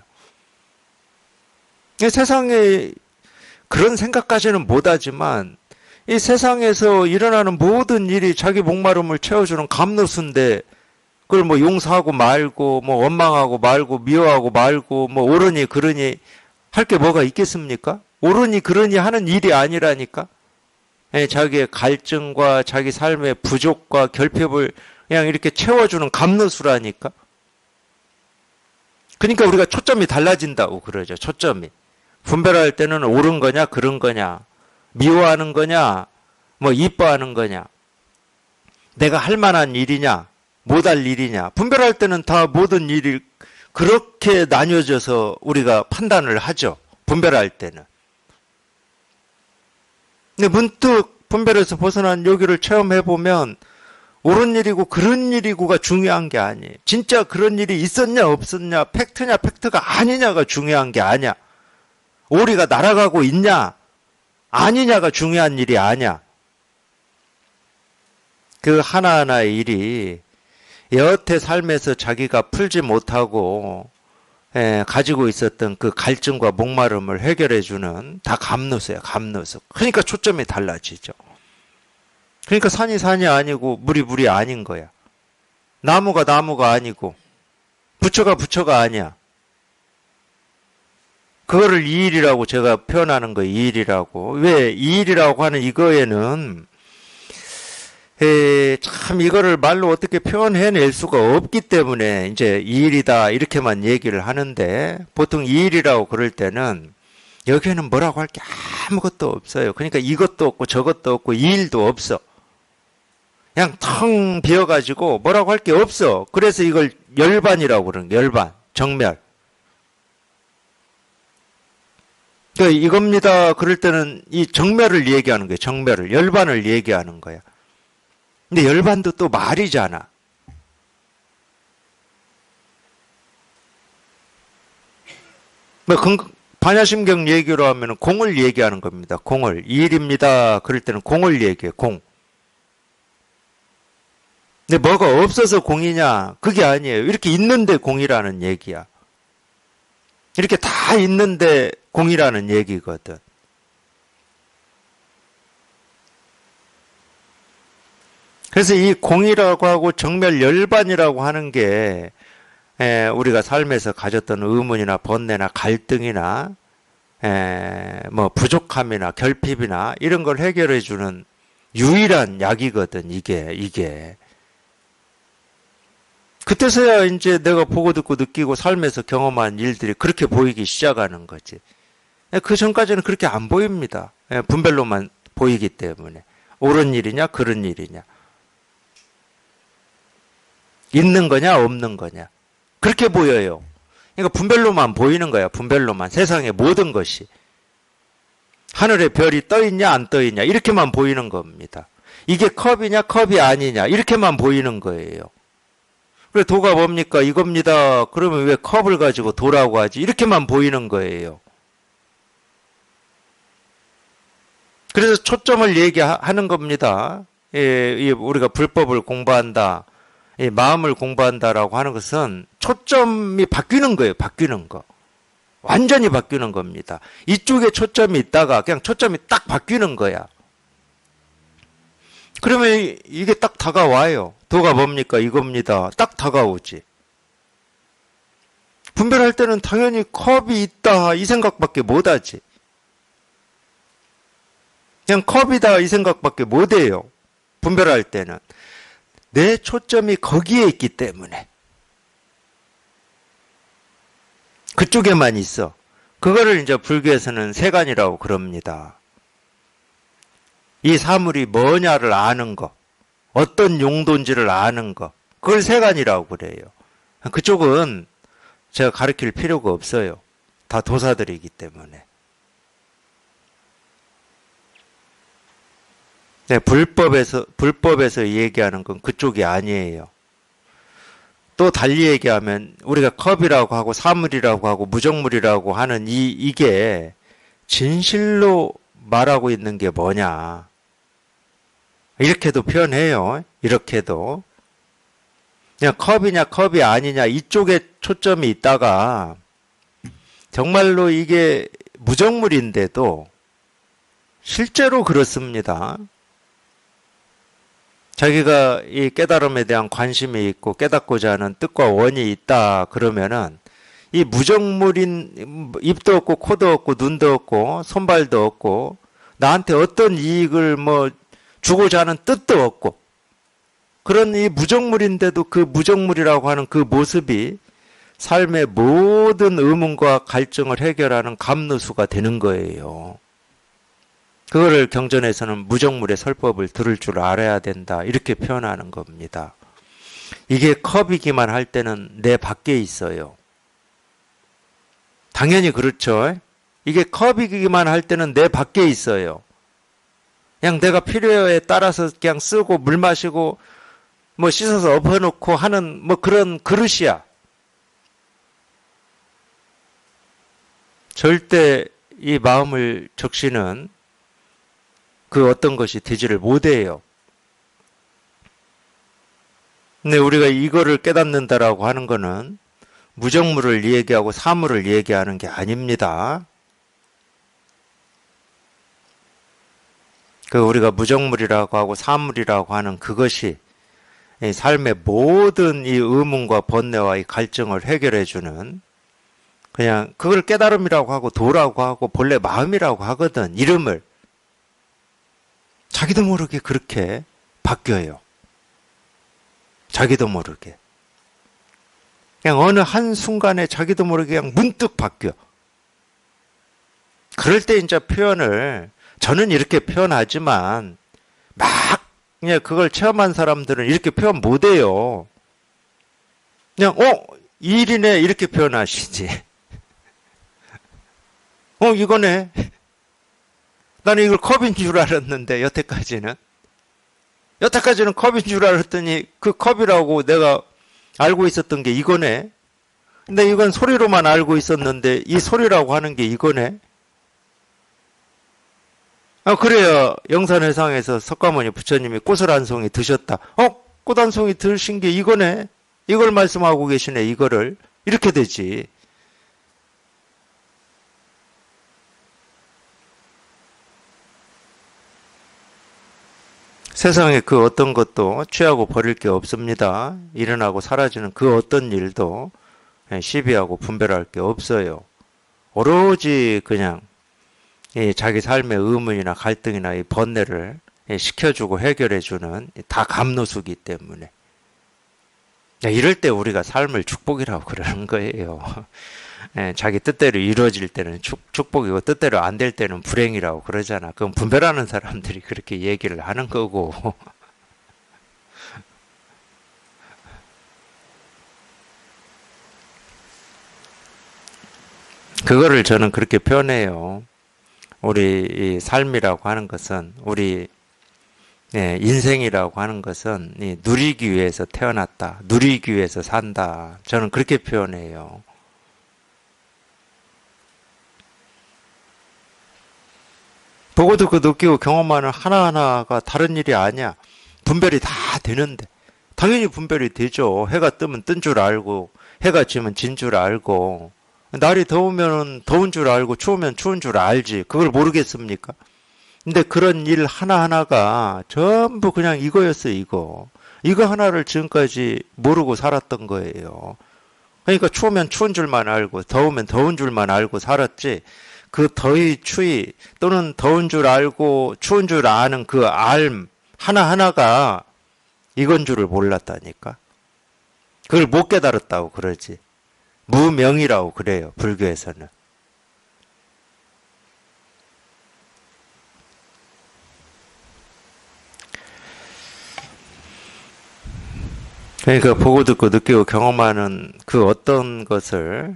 이 세상에 그런 생각까지는 못하지만 이 세상에서 일어나는 모든 일이 자기 목마름을 채워주는 감로수인데 그걸 뭐 용서하고 말고 뭐 원망하고 말고 미워하고 말고 뭐 옳으니 그러니 할 게 뭐가 있겠습니까? 옳으니 그러니 하는 일이 아니라니까. 예, 자기의 갈증과 자기 삶의 부족과 결핍을 그냥 이렇게 채워주는 감로수라니까. 그러니까 우리가 초점이 달라진다고 그러죠. 초점이. 분별할 때는 옳은 거냐 그른 거냐 미워하는 거냐 뭐 이뻐하는 거냐 내가 할 만한 일이냐 못할 일이냐 분별할 때는 다 모든 일이 그렇게 나뉘어져서 우리가 판단을 하죠. 분별할 때는. 근데 문득 분별에서 벗어난 여기를 체험해보면 옳은 일이고 그런 일이고가 중요한 게 아니에요. 진짜 그런 일이 있었냐 없었냐 팩트냐 팩트가 아니냐가 중요한 게 아니야. 오리가 날아가고 있냐 아니냐가 중요한 일이 아니야. 그 하나하나의 일이 여태 삶에서 자기가 풀지 못하고 가지고 있었던 그 갈증과 목마름을 해결해주는 다 감로수야, 감로수. 그러니까 초점이 달라지죠. 그러니까 산이 산이 아니고 물이 물이 아닌 거야. 나무가 나무가 아니고 부처가 부처가 아니야. 그거를 이일이라고 제가 표현하는 거예요. 이일이라고. 왜 이일이라고 하는 이거에는 참 이거를 말로 어떻게 표현해낼 수가 없기 때문에 이제 이일이다 이렇게만 얘기를 하는데 보통 이일이라고 그럴 때는 여기에는 뭐라고 할 게 아무것도 없어요. 그러니까 이것도 없고 저것도 없고 이일도 없어. 그냥 텅 비어가지고 뭐라고 할 게 없어. 그래서 이걸 열반이라고 그러는 거예요. 열반, 정멸. 그러니까 이겁니다. 그럴 때는 이 정멸을 얘기하는 거예요. 정멸을. 열반을 얘기하는 거야. 근데 열반도 또 말이잖아. 뭐 반야심경 얘기로 하면 공을 얘기하는 겁니다. 공을. 이일입니다. 그럴 때는 공을 얘기해. 공. 근데 뭐가 없어서 공이냐? 그게 아니에요. 이렇게 있는데 공이라는 얘기야. 이렇게 다 있는데 공이라는 얘기거든. 그래서 이 공이라고 하고 정멸 열반이라고 하는 게 우리가 삶에서 가졌던 의문이나 번뇌나 갈등이나 뭐 부족함이나 결핍이나 이런 걸 해결해 주는 유일한 약이거든. 이게. 그때서야 이제 내가 보고 듣고 느끼고 삶에서 경험한 일들이 그렇게 보이기 시작하는 거지. 그 전까지는 그렇게 안 보입니다. 분별로만 보이기 때문에. 옳은 일이냐 그른 일이냐. 있는 거냐 없는 거냐. 그렇게 보여요. 그러니까 분별로만 보이는 거야. 분별로만. 세상의 모든 것이. 하늘에 별이 떠 있냐 안 떠 있냐 이렇게만 보이는 겁니다. 이게 컵이냐 컵이 아니냐 이렇게만 보이는 거예요. 그래 도가 뭡니까? 이겁니다. 그러면 왜 컵을 가지고 도라고 하지? 이렇게만 보이는 거예요. 그래서 초점을 얘기하는 겁니다. 우리가 불법을 공부한다. 마음을 공부한다라고 하는 것은 초점이 바뀌는 거예요. 바뀌는 거. 완전히 바뀌는 겁니다. 이쪽에 초점이 있다가 그냥 초점이 딱 바뀌는 거야. 그러면 이게 딱 다가와요. 도가 뭡니까? 이겁니다. 딱 다가오지. 분별할 때는 당연히 컵이 있다 이 생각밖에 못하지. 그냥 컵이다 이 생각밖에 못해요. 분별할 때는. 내 초점이 거기에 있기 때문에. 그쪽에만 있어. 그거를 이제 불교에서는 세간이라고 그럽니다. 이 사물이 뭐냐를 아는 거, 어떤 용도인지를 아는 거, 그걸 세간이라고 그래요. 그쪽은 제가 가르칠 필요가 없어요. 다 도사들이기 때문에. 네, 불법에서 얘기하는 건 그쪽이 아니에요. 또 달리 얘기하면 우리가 컵이라고 하고 사물이라고 하고 무정물이라고 하는 이게 진실로 말하고 있는 게 뭐냐. 이렇게도 표현해요. 이렇게도. 그냥 컵이냐 컵이 아니냐 이쪽에 초점이 있다가 정말로 이게 무정물인데도 실제로 그렇습니다. 자기가 이 깨달음에 대한 관심이 있고 깨닫고자 하는 뜻과 원이 있다 그러면은 이 무정물인 입도 없고 코도 없고 눈도 없고 손발도 없고 나한테 어떤 이익을 뭐 주고자 하는 뜻도 없고 그런 이 무정물인데도 그 무정물이라고 하는 그 모습이 삶의 모든 의문과 갈증을 해결하는 감누수가 되는 거예요. 그거를 경전에서는 무정물의 설법을 들을 줄 알아야 된다 이렇게 표현하는 겁니다. 이게 컵이기만 할 때는 내 밖에 있어요. 당연히 그렇죠. 이게 컵이기만 할 때는 내 밖에 있어요. 그냥 내가 필요에 따라서 그냥 쓰고 물 마시고 뭐 씻어서 엎어놓고 하는 뭐 그런 그릇이야. 절대 이 마음을 적시는 그 어떤 것이 되지를 못해요. 근데 우리가 이거를 깨닫는다라고 하는 거는 무정물을 얘기하고 사물을 얘기하는 게 아닙니다. 그 우리가 무정물이라고 하고 사물이라고 하는 그것이 이 삶의 모든 이 의문과 번뇌와 이 갈증을 해결해주는 그냥 그걸 깨달음이라고 하고 도라고 하고 본래 마음이라고 하거든. 이름을 자기도 모르게 그렇게 바뀌어요. 자기도 모르게 그냥 어느 한순간에 자기도 모르게 그냥 문득 바뀌어. 그럴 때 이제 표현을 저는 이렇게 표현하지만 막 그냥 그걸 체험한 사람들은 이렇게 표현 못해요. 그냥 이 일이네 이렇게 표현하시지. 이거네. 나는 이걸 컵인 줄 알았는데 여태까지는 컵인 줄 알았더니 그 컵이라고 내가 알고 있었던 게 이거네. 근데 이건 소리로만 알고 있었는데 이 소리라고 하는 게 이거네. 그래야 영산회상에서 석가모니 부처님이 꽃을 한 송이 드셨다. 꽃 한 송이 드신 게 이거네. 이걸 말씀하고 계시네. 이거를. 이렇게 되지. 세상에 그 어떤 것도 취하고 버릴 게 없습니다. 일어나고 사라지는 그 어떤 일도 시비하고 분별할 게 없어요. 오로지 그냥 자기 삶의 의문이나 갈등이나 이 번뇌를 식혀주고 해결해주는 다 감노수기 때문에 이럴 때 우리가 삶을 축복이라고 그러는 거예요. 자기 뜻대로 이루어질 때는 축복이고 뜻대로 안 될 때는 불행이라고 그러잖아. 그건 분별하는 사람들이 그렇게 얘기를 하는 거고. 그거를 저는 그렇게 표현해요. 우리 이 삶이라고 하는 것은 우리 인생이라고 하는 것은 누리기 위해서 태어났다. 누리기 위해서 산다. 저는 그렇게 표현해요. 보고 듣고 느끼고 경험하는 하나하나가 다른 일이 아니야. 분별이 다 되는데. 당연히 분별이 되죠. 해가 뜨면 뜬 줄 알고 해가 지면 진 줄 알고 날이 더우면 더운 줄 알고 추우면 추운 줄 알지. 그걸 모르겠습니까? 근데 그런 일 하나하나가 전부 그냥 이거였어, 이거. 이거 하나를 지금까지 모르고 살았던 거예요. 그러니까 추우면 추운 줄만 알고 더우면 더운 줄만 알고 살았지. 그 더위, 추위 또는 더운 줄 알고 추운 줄 아는 그 알 하나하나가 이건 줄을 몰랐다니까. 그걸 못 깨달았다고 그러지. 무명이라고 그래요, 불교에서는. 그러니까 보고 듣고 느끼고 경험하는 그 어떤 것을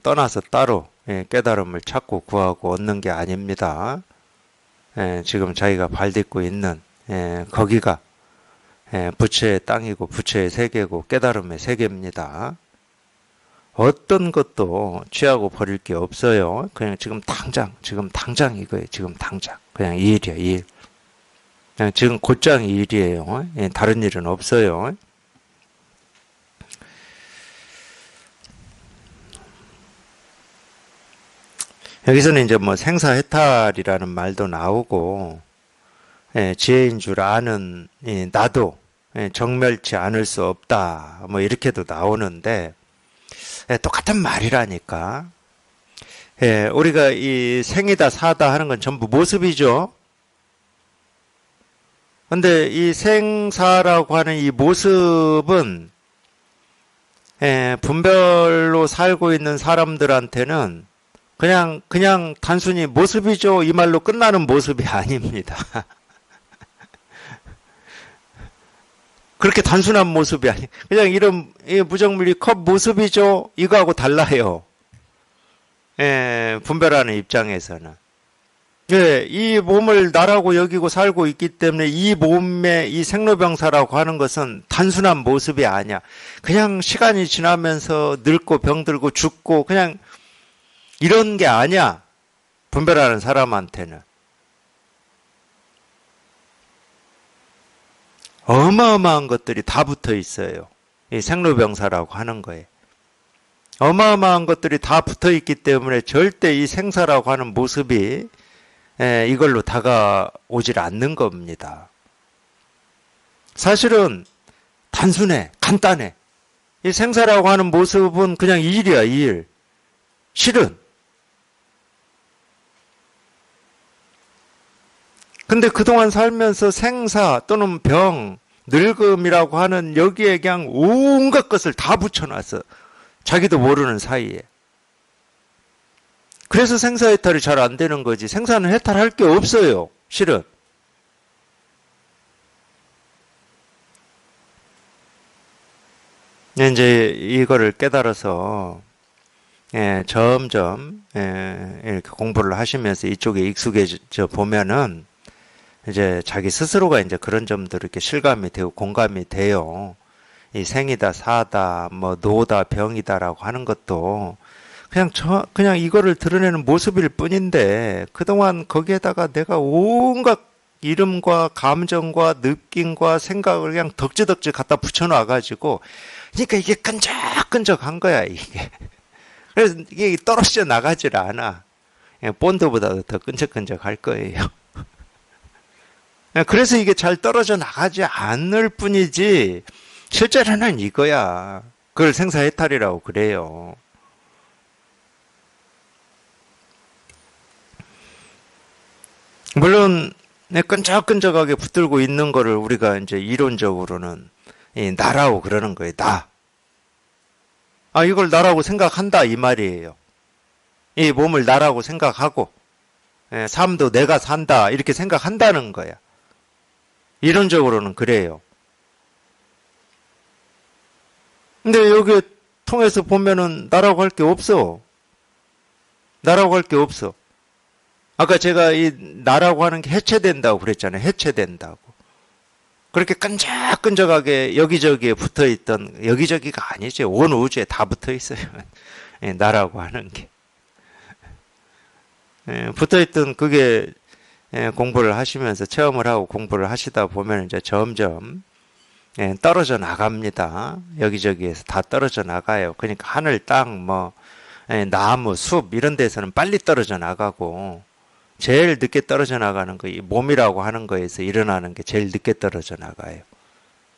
떠나서 따로 깨달음을 찾고 구하고 얻는 게 아닙니다. 지금 자기가 발딛고 있는 거기가 부처의 땅이고 부처의 세계고 깨달음의 세계입니다. 어떤 것도 취하고 버릴 게 없어요. 그냥 지금 당장 이거예요. 지금 당장. 그냥 이 일이야, 이 일. 그냥 지금 곧장 이 일이에요. 다른 일은 없어요. 여기서는 이제 뭐 생사해탈이라는 말도 나오고, 지혜인 줄 아는 나도 정멸치 않을 수 없다. 뭐 이렇게도 나오는데, 똑같은 말이라니까. 우리가 이 생이다 사다 하는 건 전부 모습이죠. 근데 이 생사라고 하는 이 모습은 분별로 살고 있는 사람들한테는 그냥 단순히 모습이죠. 이 말로 끝나는 모습이 아닙니다. 그렇게 단순한 모습이 아니, 그냥 이런 무정물리 컵 모습이죠. 이거하고 달라요. 분별하는 입장에서는. 이 몸을 나라고 여기고 살고 있기 때문에 이 몸의 이 생로병사라고 하는 것은 단순한 모습이 아니야. 그냥 시간이 지나면서 늙고 병들고 죽고 그냥 이런 게 아니야. 분별하는 사람한테는. 어마어마한 것들이 다 붙어 있어요. 이 생로병사라고 하는 거에. 어마어마한 것들이 다 붙어 있기 때문에 절대 이 생사라고 하는 모습이 이걸로 다가오질 않는 겁니다. 사실은 단순해, 간단해. 이 생사라고 하는 모습은 그냥 이 일이야, 이 일. 실은. 근데 그동안 살면서 생사 또는 병, 늙음이라고 하는 여기에 그냥 온갖 것을 다 붙여놨어. 자기도 모르는 사이에. 그래서 생사해탈이 잘 안 되는 거지. 생사는 해탈할 게 없어요. 실은. 이제 이거를 깨달아서 점점 이렇게 공부를 하시면서 이쪽에 익숙해져 보면은 이제 자기 스스로가 이제 그런 점들을 이렇게 실감이 되고 공감이 돼요. 이 생이다, 사다, 뭐 노다, 병이다라고 하는 것도 그냥 이거를 드러내는 모습일 뿐인데 그동안 거기에다가 내가 온갖 이름과 감정과 느낌과 생각을 그냥 덕지덕지 갖다 붙여놔가지고 그러니까 이게 끈적끈적한 거야 이게. 그래서 이게 떨어져 나가질 않아. 본드보다도 더 끈적끈적할 거예요. 그래서 이게 잘 떨어져 나가지 않을 뿐이지 실제로는 이거야. 그걸 생사해탈이라고 그래요. 물론 끈적끈적하게 붙들고 있는 거를 우리가 이제 이론적으로는 나라고 그러는 거예요. 나. 이걸 나라고 생각한다 이 말이에요. 이 몸을 나라고 생각하고 삶도 내가 산다 이렇게 생각한다는 거야. 이론적으로는 그래요. 근데 여기 통해서 보면은 나라고 할 게 없어. 나라고 할 게 없어. 아까 제가 이 나라고 하는 게 해체된다고 그랬잖아요. 해체된다고. 그렇게 끈적끈적하게 여기저기에 붙어있던, 여기저기가 아니죠. 온 우주에 다 붙어있어요. 나라고 하는 게. 붙어있던 그게 공부를 하시면서 체험을 하고 공부를 하시다 보면 이제 점점 떨어져 나갑니다. 여기저기에서 다 떨어져 나가요. 그러니까 하늘, 땅, 뭐 나무, 숲 이런 데서는 빨리 떨어져 나가고 제일 늦게 떨어져 나가는 거, 이 몸이라고 하는 거에서 일어나는 게 제일 늦게 떨어져 나가요.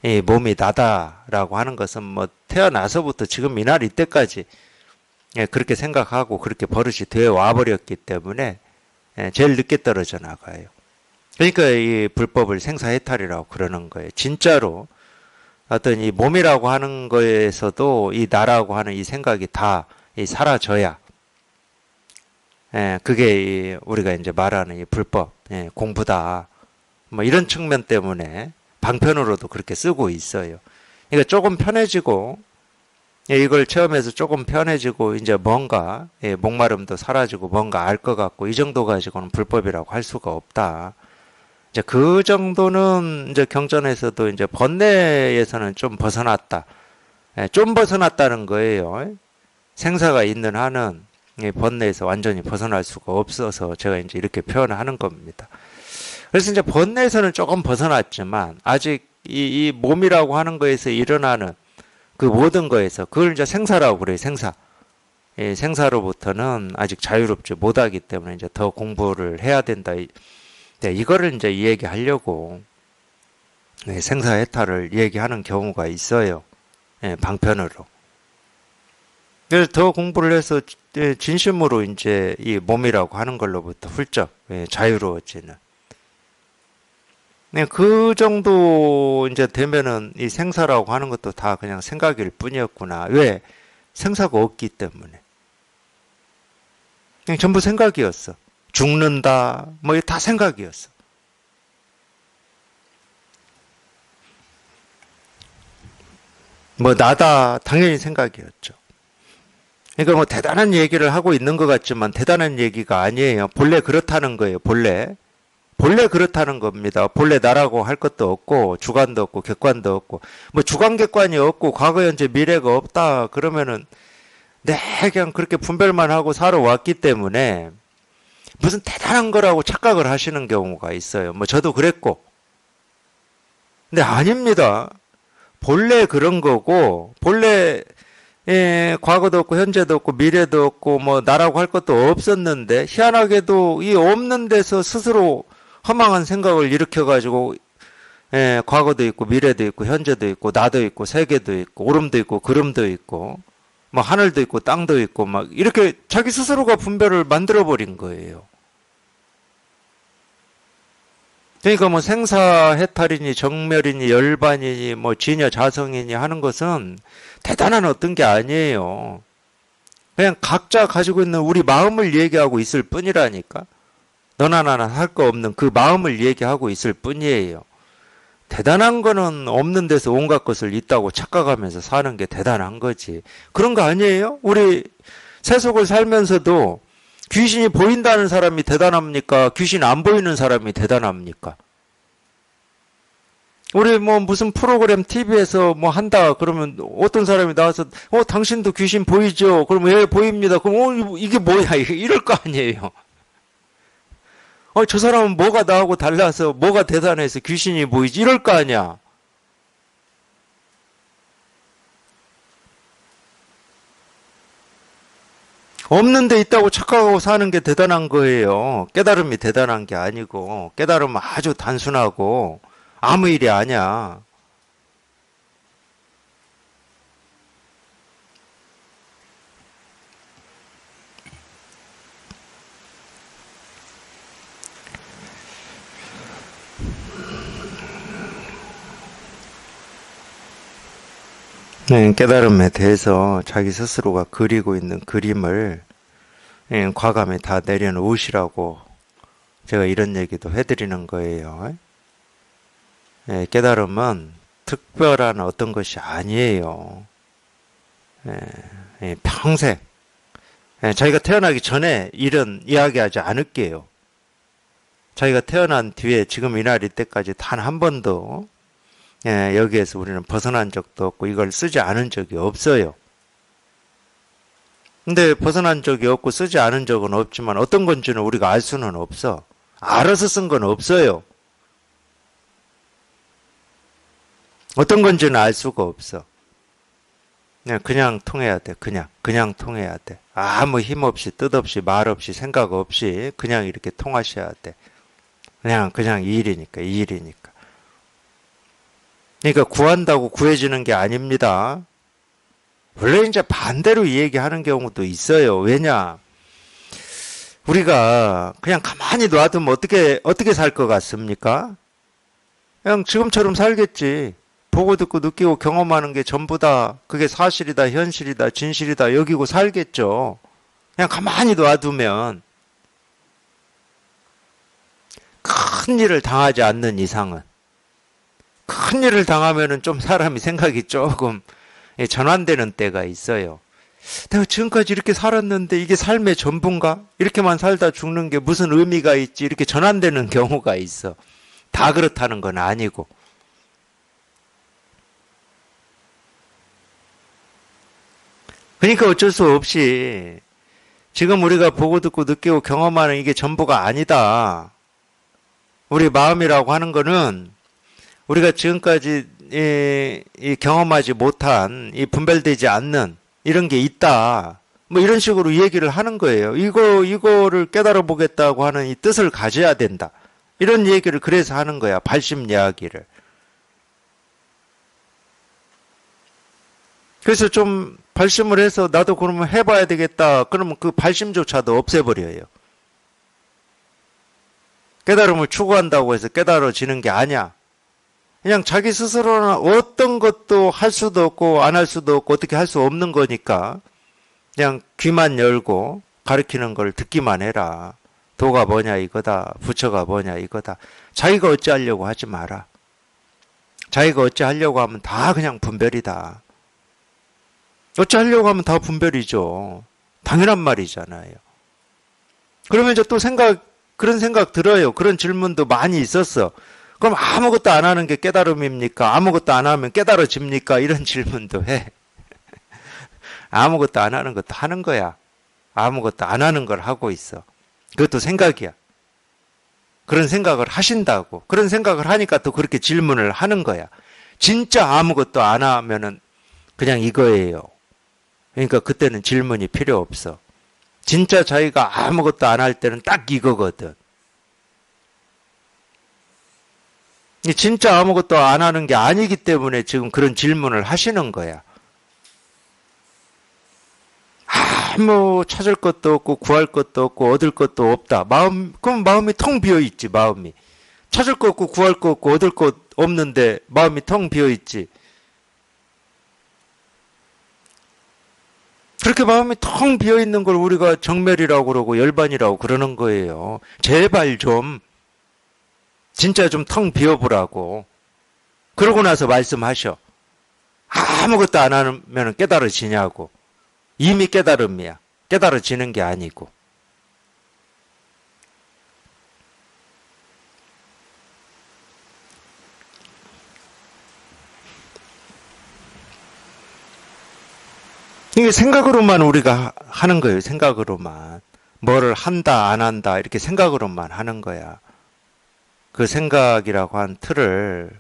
이 몸이 나다라고 하는 것은 뭐 태어나서부터 지금 이날 이때까지 그렇게 생각하고 그렇게 버릇이 되어 와버렸기 때문에 제일 늦게 떨어져 나가요. 그러니까 이 불법을 생사해탈이라고 그러는 거예요. 진짜로 어떤 이 몸이라고 하는 거에서도 이 나라고 하는 이 생각이 다 사라져야 그게 우리가 이제 말하는 이 불법 공부다. 뭐 이런 측면 때문에 방편으로도 그렇게 쓰고 있어요. 그러니까 조금 편해지고 이걸 체험해서 조금 편해지고 이제 뭔가 목마름도 사라지고 뭔가 알 것 같고 이 정도 가지고는 불법이라고 할 수가 없다. 이제 그 정도는 이제 경전에서도 이제 번뇌에서는 좀 벗어났다. 좀 벗어났다는 거예요. 생사가 있는 한은 번뇌에서 완전히 벗어날 수가 없어서 제가 이제 이렇게 표현하는 겁니다. 그래서 이제 번뇌에서는 조금 벗어났지만 아직 이 몸이라고 하는 거에서 일어나는 그 모든 거에서 그걸 이제 생사라고 그래요. 생사. 생사로부터는 아직 자유롭지 못하기 때문에 이제 더 공부를 해야 된다. 네, 이거를 이제 얘기하려고 생사해탈을 얘기하는 경우가 있어요. 방편으로. 그래서 더 공부를 해서 진심으로 이제 이 몸이라고 하는 걸로부터 훌쩍 자유로워지는. 네, 그 정도 이제 되면은 이 생사라고 하는 것도 다 그냥 생각일 뿐이었구나. 왜? 생사가 없기 때문에. 그냥 전부 생각이었어. 죽는다, 뭐 다 생각이었어. 뭐 나다, 당연히 생각이었죠. 그러니까 뭐 대단한 얘기를 하고 있는 것 같지만 대단한 얘기가 아니에요. 본래 그렇다는 거예요. 본래 그렇다는 겁니다. 본래 나라고 할 것도 없고 주관도 없고 객관도 없고 뭐 주관 객관이 없고 과거 현재 미래가 없다 그러면은 네 그냥 그렇게 분별만 하고 살아왔기 때문에 무슨 대단한 거라고 착각을 하시는 경우가 있어요. 뭐 저도 그랬고. 근데 아닙니다. 본래 그런 거고 본래 과거도 없고 현재도 없고 미래도 없고 뭐 나라고 할 것도 없었는데 희한하게도 이 없는 데서 스스로 허망한 생각을 일으켜가지고 과거도 있고 미래도 있고 현재도 있고 나도 있고 세계도 있고 오름도 있고 구름도 있고 뭐 하늘도 있고 땅도 있고 막 이렇게 자기 스스로가 분별을 만들어 버린 거예요. 그러니까 뭐 생사해탈이니 정멸이니 열반이니 뭐 진여 자성이니 하는 것은 대단한 어떤 게 아니에요. 그냥 각자 가지고 있는 우리 마음을 얘기하고 있을 뿐이라니까. 너나 나나 할 거 없는 그 마음을 얘기하고 있을 뿐이에요. 대단한 거는 없는 데서 온갖 것을 있다고 착각하면서 사는 게 대단한 거지. 그런 거 아니에요? 우리 세속을 살면서도 귀신이 보인다는 사람이 대단합니까? 귀신 안 보이는 사람이 대단합니까? 우리 뭐 무슨 프로그램 TV에서 뭐 한다 그러면 어떤 사람이 나와서 당신도 귀신 보이죠? 그러면 예 보입니다. 그럼 이게 뭐야? 이럴 거 아니에요. 저 사람은 뭐가 나하고 달라서 뭐가 대단해서 귀신이 보이지? 이럴 거 아니야. 없는 데 있다고 착각하고 사는 게 대단한 거예요. 깨달음이 대단한 게 아니고 깨달음은 아주 단순하고 아무 일이 아니야. 깨달음에 대해서 자기 스스로가 그리고 있는 그림을 과감히 다 내려놓으시라고 제가 이런 얘기도 해드리는 거예요. 깨달음은 특별한 어떤 것이 아니에요. 평생 자기가 태어나기 전에 이런 이야기하지 않을게요. 자기가 태어난 뒤에 지금 이날 이때까지 단 한 번도 여기에서 우리는 벗어난 적도 없고 이걸 쓰지 않은 적이 없어요. 근데 벗어난 적이 없고 쓰지 않은 적은 없지만 어떤 건지는 우리가 알 수는 없어. 알아서 쓴 건 없어요. 어떤 건지는 알 수가 없어. 그냥 통해야 돼. 그냥 통해야 돼. 아무 힘 없이 뜻 없이 말 없이 생각 없이 그냥 이렇게 통하셔야 돼. 그냥 이 일이니까. 그러니까 구한다고 구해지는 게 아닙니다. 원래 이제 반대로 얘기하는 경우도 있어요. 왜냐? 우리가 그냥 가만히 놔두면 어떻게 살 것 같습니까? 그냥 지금처럼 살겠지. 보고 듣고 느끼고 경험하는 게 전부 다 그게 사실이다, 현실이다, 진실이다 여기고 살겠죠. 그냥 가만히 놔두면 큰 일을 당하지 않는 이상은. 큰 일을 당하면은 좀 사람이 생각이 조금 전환되는 때가 있어요. 내가 지금까지 이렇게 살았는데 이게 삶의 전부인가? 이렇게만 살다 죽는 게 무슨 의미가 있지? 이렇게 전환되는 경우가 있어. 다 그렇다는 건 아니고. 그러니까 어쩔 수 없이 지금 우리가 보고 듣고 느끼고 경험하는 이게 전부가 아니다. 우리 마음이라고 하는 거는 우리가 지금까지 이 경험하지 못한 이 분별되지 않는 이런 게 있다. 뭐 이런 식으로 얘기를 하는 거예요. 이거를 깨달아 보겠다고 하는 이 뜻을 가져야 된다. 이런 얘기를 그래서 하는 거야. 발심 이야기를. 그래서 좀 발심을 해서 나도 그러면 해봐야 되겠다. 그러면 그 발심조차도 없애버려요. 깨달음을 추구한다고 해서 깨달아지는 게 아니야. 그냥 자기 스스로는 어떤 것도 할 수도 없고 안 할 수도 없고 어떻게 할 수 없는 거니까 그냥 귀만 열고 가르치는 걸 듣기만 해라. 도가 뭐냐 이거다. 부처가 뭐냐 이거다. 자기가 어찌하려고 하지 마라. 자기가 어찌하려고 하면 다 그냥 분별이다. 어찌하려고 하면 다 분별이죠. 당연한 말이잖아요. 그러면 이제 또 그런 생각 들어요. 그런 질문도 많이 있었어. 그럼 아무것도 안 하는 게 깨달음입니까? 아무것도 안 하면 깨달아집니까? 이런 질문도 해. 아무것도 안 하는 것도 하는 거야. 아무것도 안 하는 걸 하고 있어. 그것도 생각이야. 그런 생각을 하신다고. 그런 생각을 하니까 또 그렇게 질문을 하는 거야. 진짜 아무것도 안 하면은 그냥 이거예요. 그러니까 그때는 질문이 필요 없어. 진짜 자기가 아무것도 안 할 때는 딱 이거거든. 진짜 아무것도 안 하는 게 아니기 때문에 지금 그런 질문을 하시는 거야. 아무 찾을 것도 없고 구할 것도 없고 얻을 것도 없다. 그럼 마음이 텅 비어 있지, 마음이. 찾을 것 없고 구할 것 없고 얻을 것 없는데 마음이 텅 비어 있지. 그렇게 마음이 텅 비어 있는 걸 우리가 정멸이라고 그러고 열반이라고 그러는 거예요. 제발 좀 진짜 좀 텅 비워보라고. 그러고 나서 말씀하셔. 아무것도 안 하면 깨달아지냐고. 이미 깨달음이야. 깨달아지는 게 아니고. 이게 생각으로만 우리가 하는 거예요. 생각으로만. 뭐를 한다 안 한다 이렇게 생각으로만 하는 거야. 그 생각이라고 한 틀을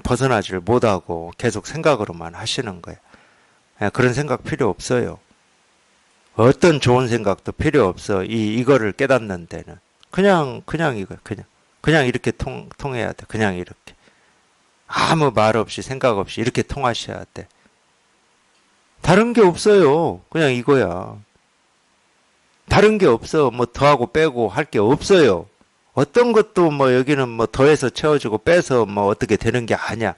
벗어나지를 못하고 계속 생각으로만 하시는 거예요. 그런 생각 필요 없어요. 어떤 좋은 생각도 필요 없어. 이거를 깨닫는 데는. 그냥 이거, 그냥 이렇게 통해야 돼. 그냥 이렇게. 아무 말 없이 생각 없이 이렇게 통하셔야 돼. 다른 게 없어요. 그냥 이거야. 다른 게 없어. 뭐 더하고 빼고 할 게 없어요. 어떤 것도 뭐 여기는 뭐 더해서 채워주고 빼서 뭐 어떻게 되는 게 아니야.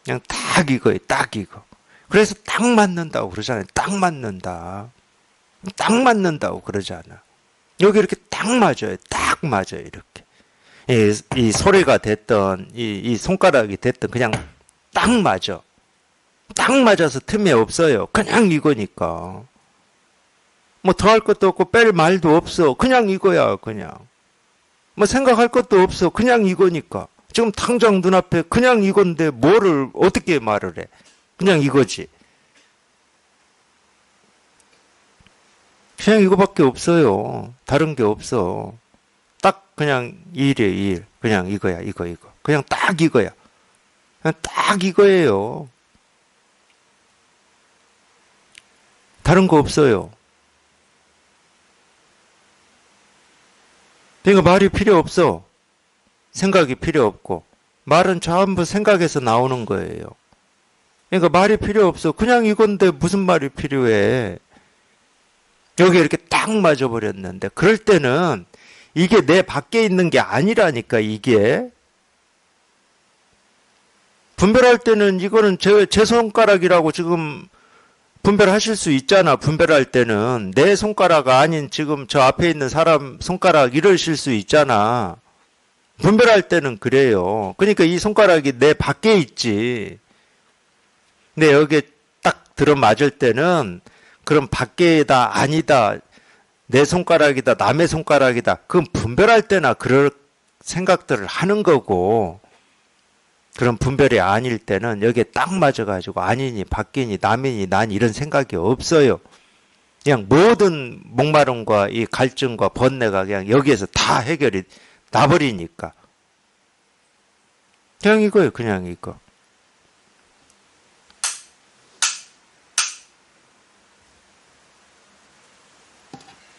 그냥 딱 이거예요. 딱 이거. 그래서 딱 맞는다고 그러잖아요. 딱 맞는다. 딱 맞는다고 그러잖아. 여기 이렇게 딱 맞아요. 딱 맞아요. 이렇게. 이 소리가 됐던 이 손가락이 됐던 그냥 딱 맞아. 딱 맞아서 틈이 없어요. 그냥 이거니까. 뭐 더할 것도 없고 뺄 말도 없어. 그냥 이거야. 그냥. 뭐 생각할 것도 없어. 그냥 이거니까. 지금 당장 눈앞에 그냥 이건데 뭐를 어떻게 말을 해. 그냥 이거지. 그냥 이거밖에 없어요. 다른 게 없어. 딱 그냥 일이에요. 일. 그냥 이거야. 이거. 그냥 딱 이거야. 그냥 딱 이거예요. 다른 거 없어요. 그러니까 말이 필요 없어. 생각이 필요 없고. 말은 전부 생각에서 나오는 거예요. 그러니까 말이 필요 없어. 그냥 이건데 무슨 말이 필요해. 여기 이렇게 딱 맞아버렸는데. 그럴 때는 이게 내 밖에 있는 게 아니라니까, 이게. 분별할 때는 이거는 제 손가락이라고 지금 분별하실 수 있잖아. 분별할 때는 내 손가락 아닌 지금 저 앞에 있는 사람 손가락 이러실 수 있잖아. 분별할 때는 그래요. 그러니까 이 손가락이 내 밖에 있지. 근데 여기에 딱 들어맞을 때는 그럼 밖에다 아니다. 내 손가락이다. 남의 손가락이다. 그건 분별할 때나 그럴 생각들을 하는 거고, 그런 분별이 아닐 때는 여기에 딱 맞아가지고 아니니 바뀌니 남이니 난 이런 생각이 없어요. 그냥 모든 목마름과 이 갈증과 번뇌가 그냥 여기에서 다 해결이 나버리니까. 그냥 이거예요. 그냥 이거.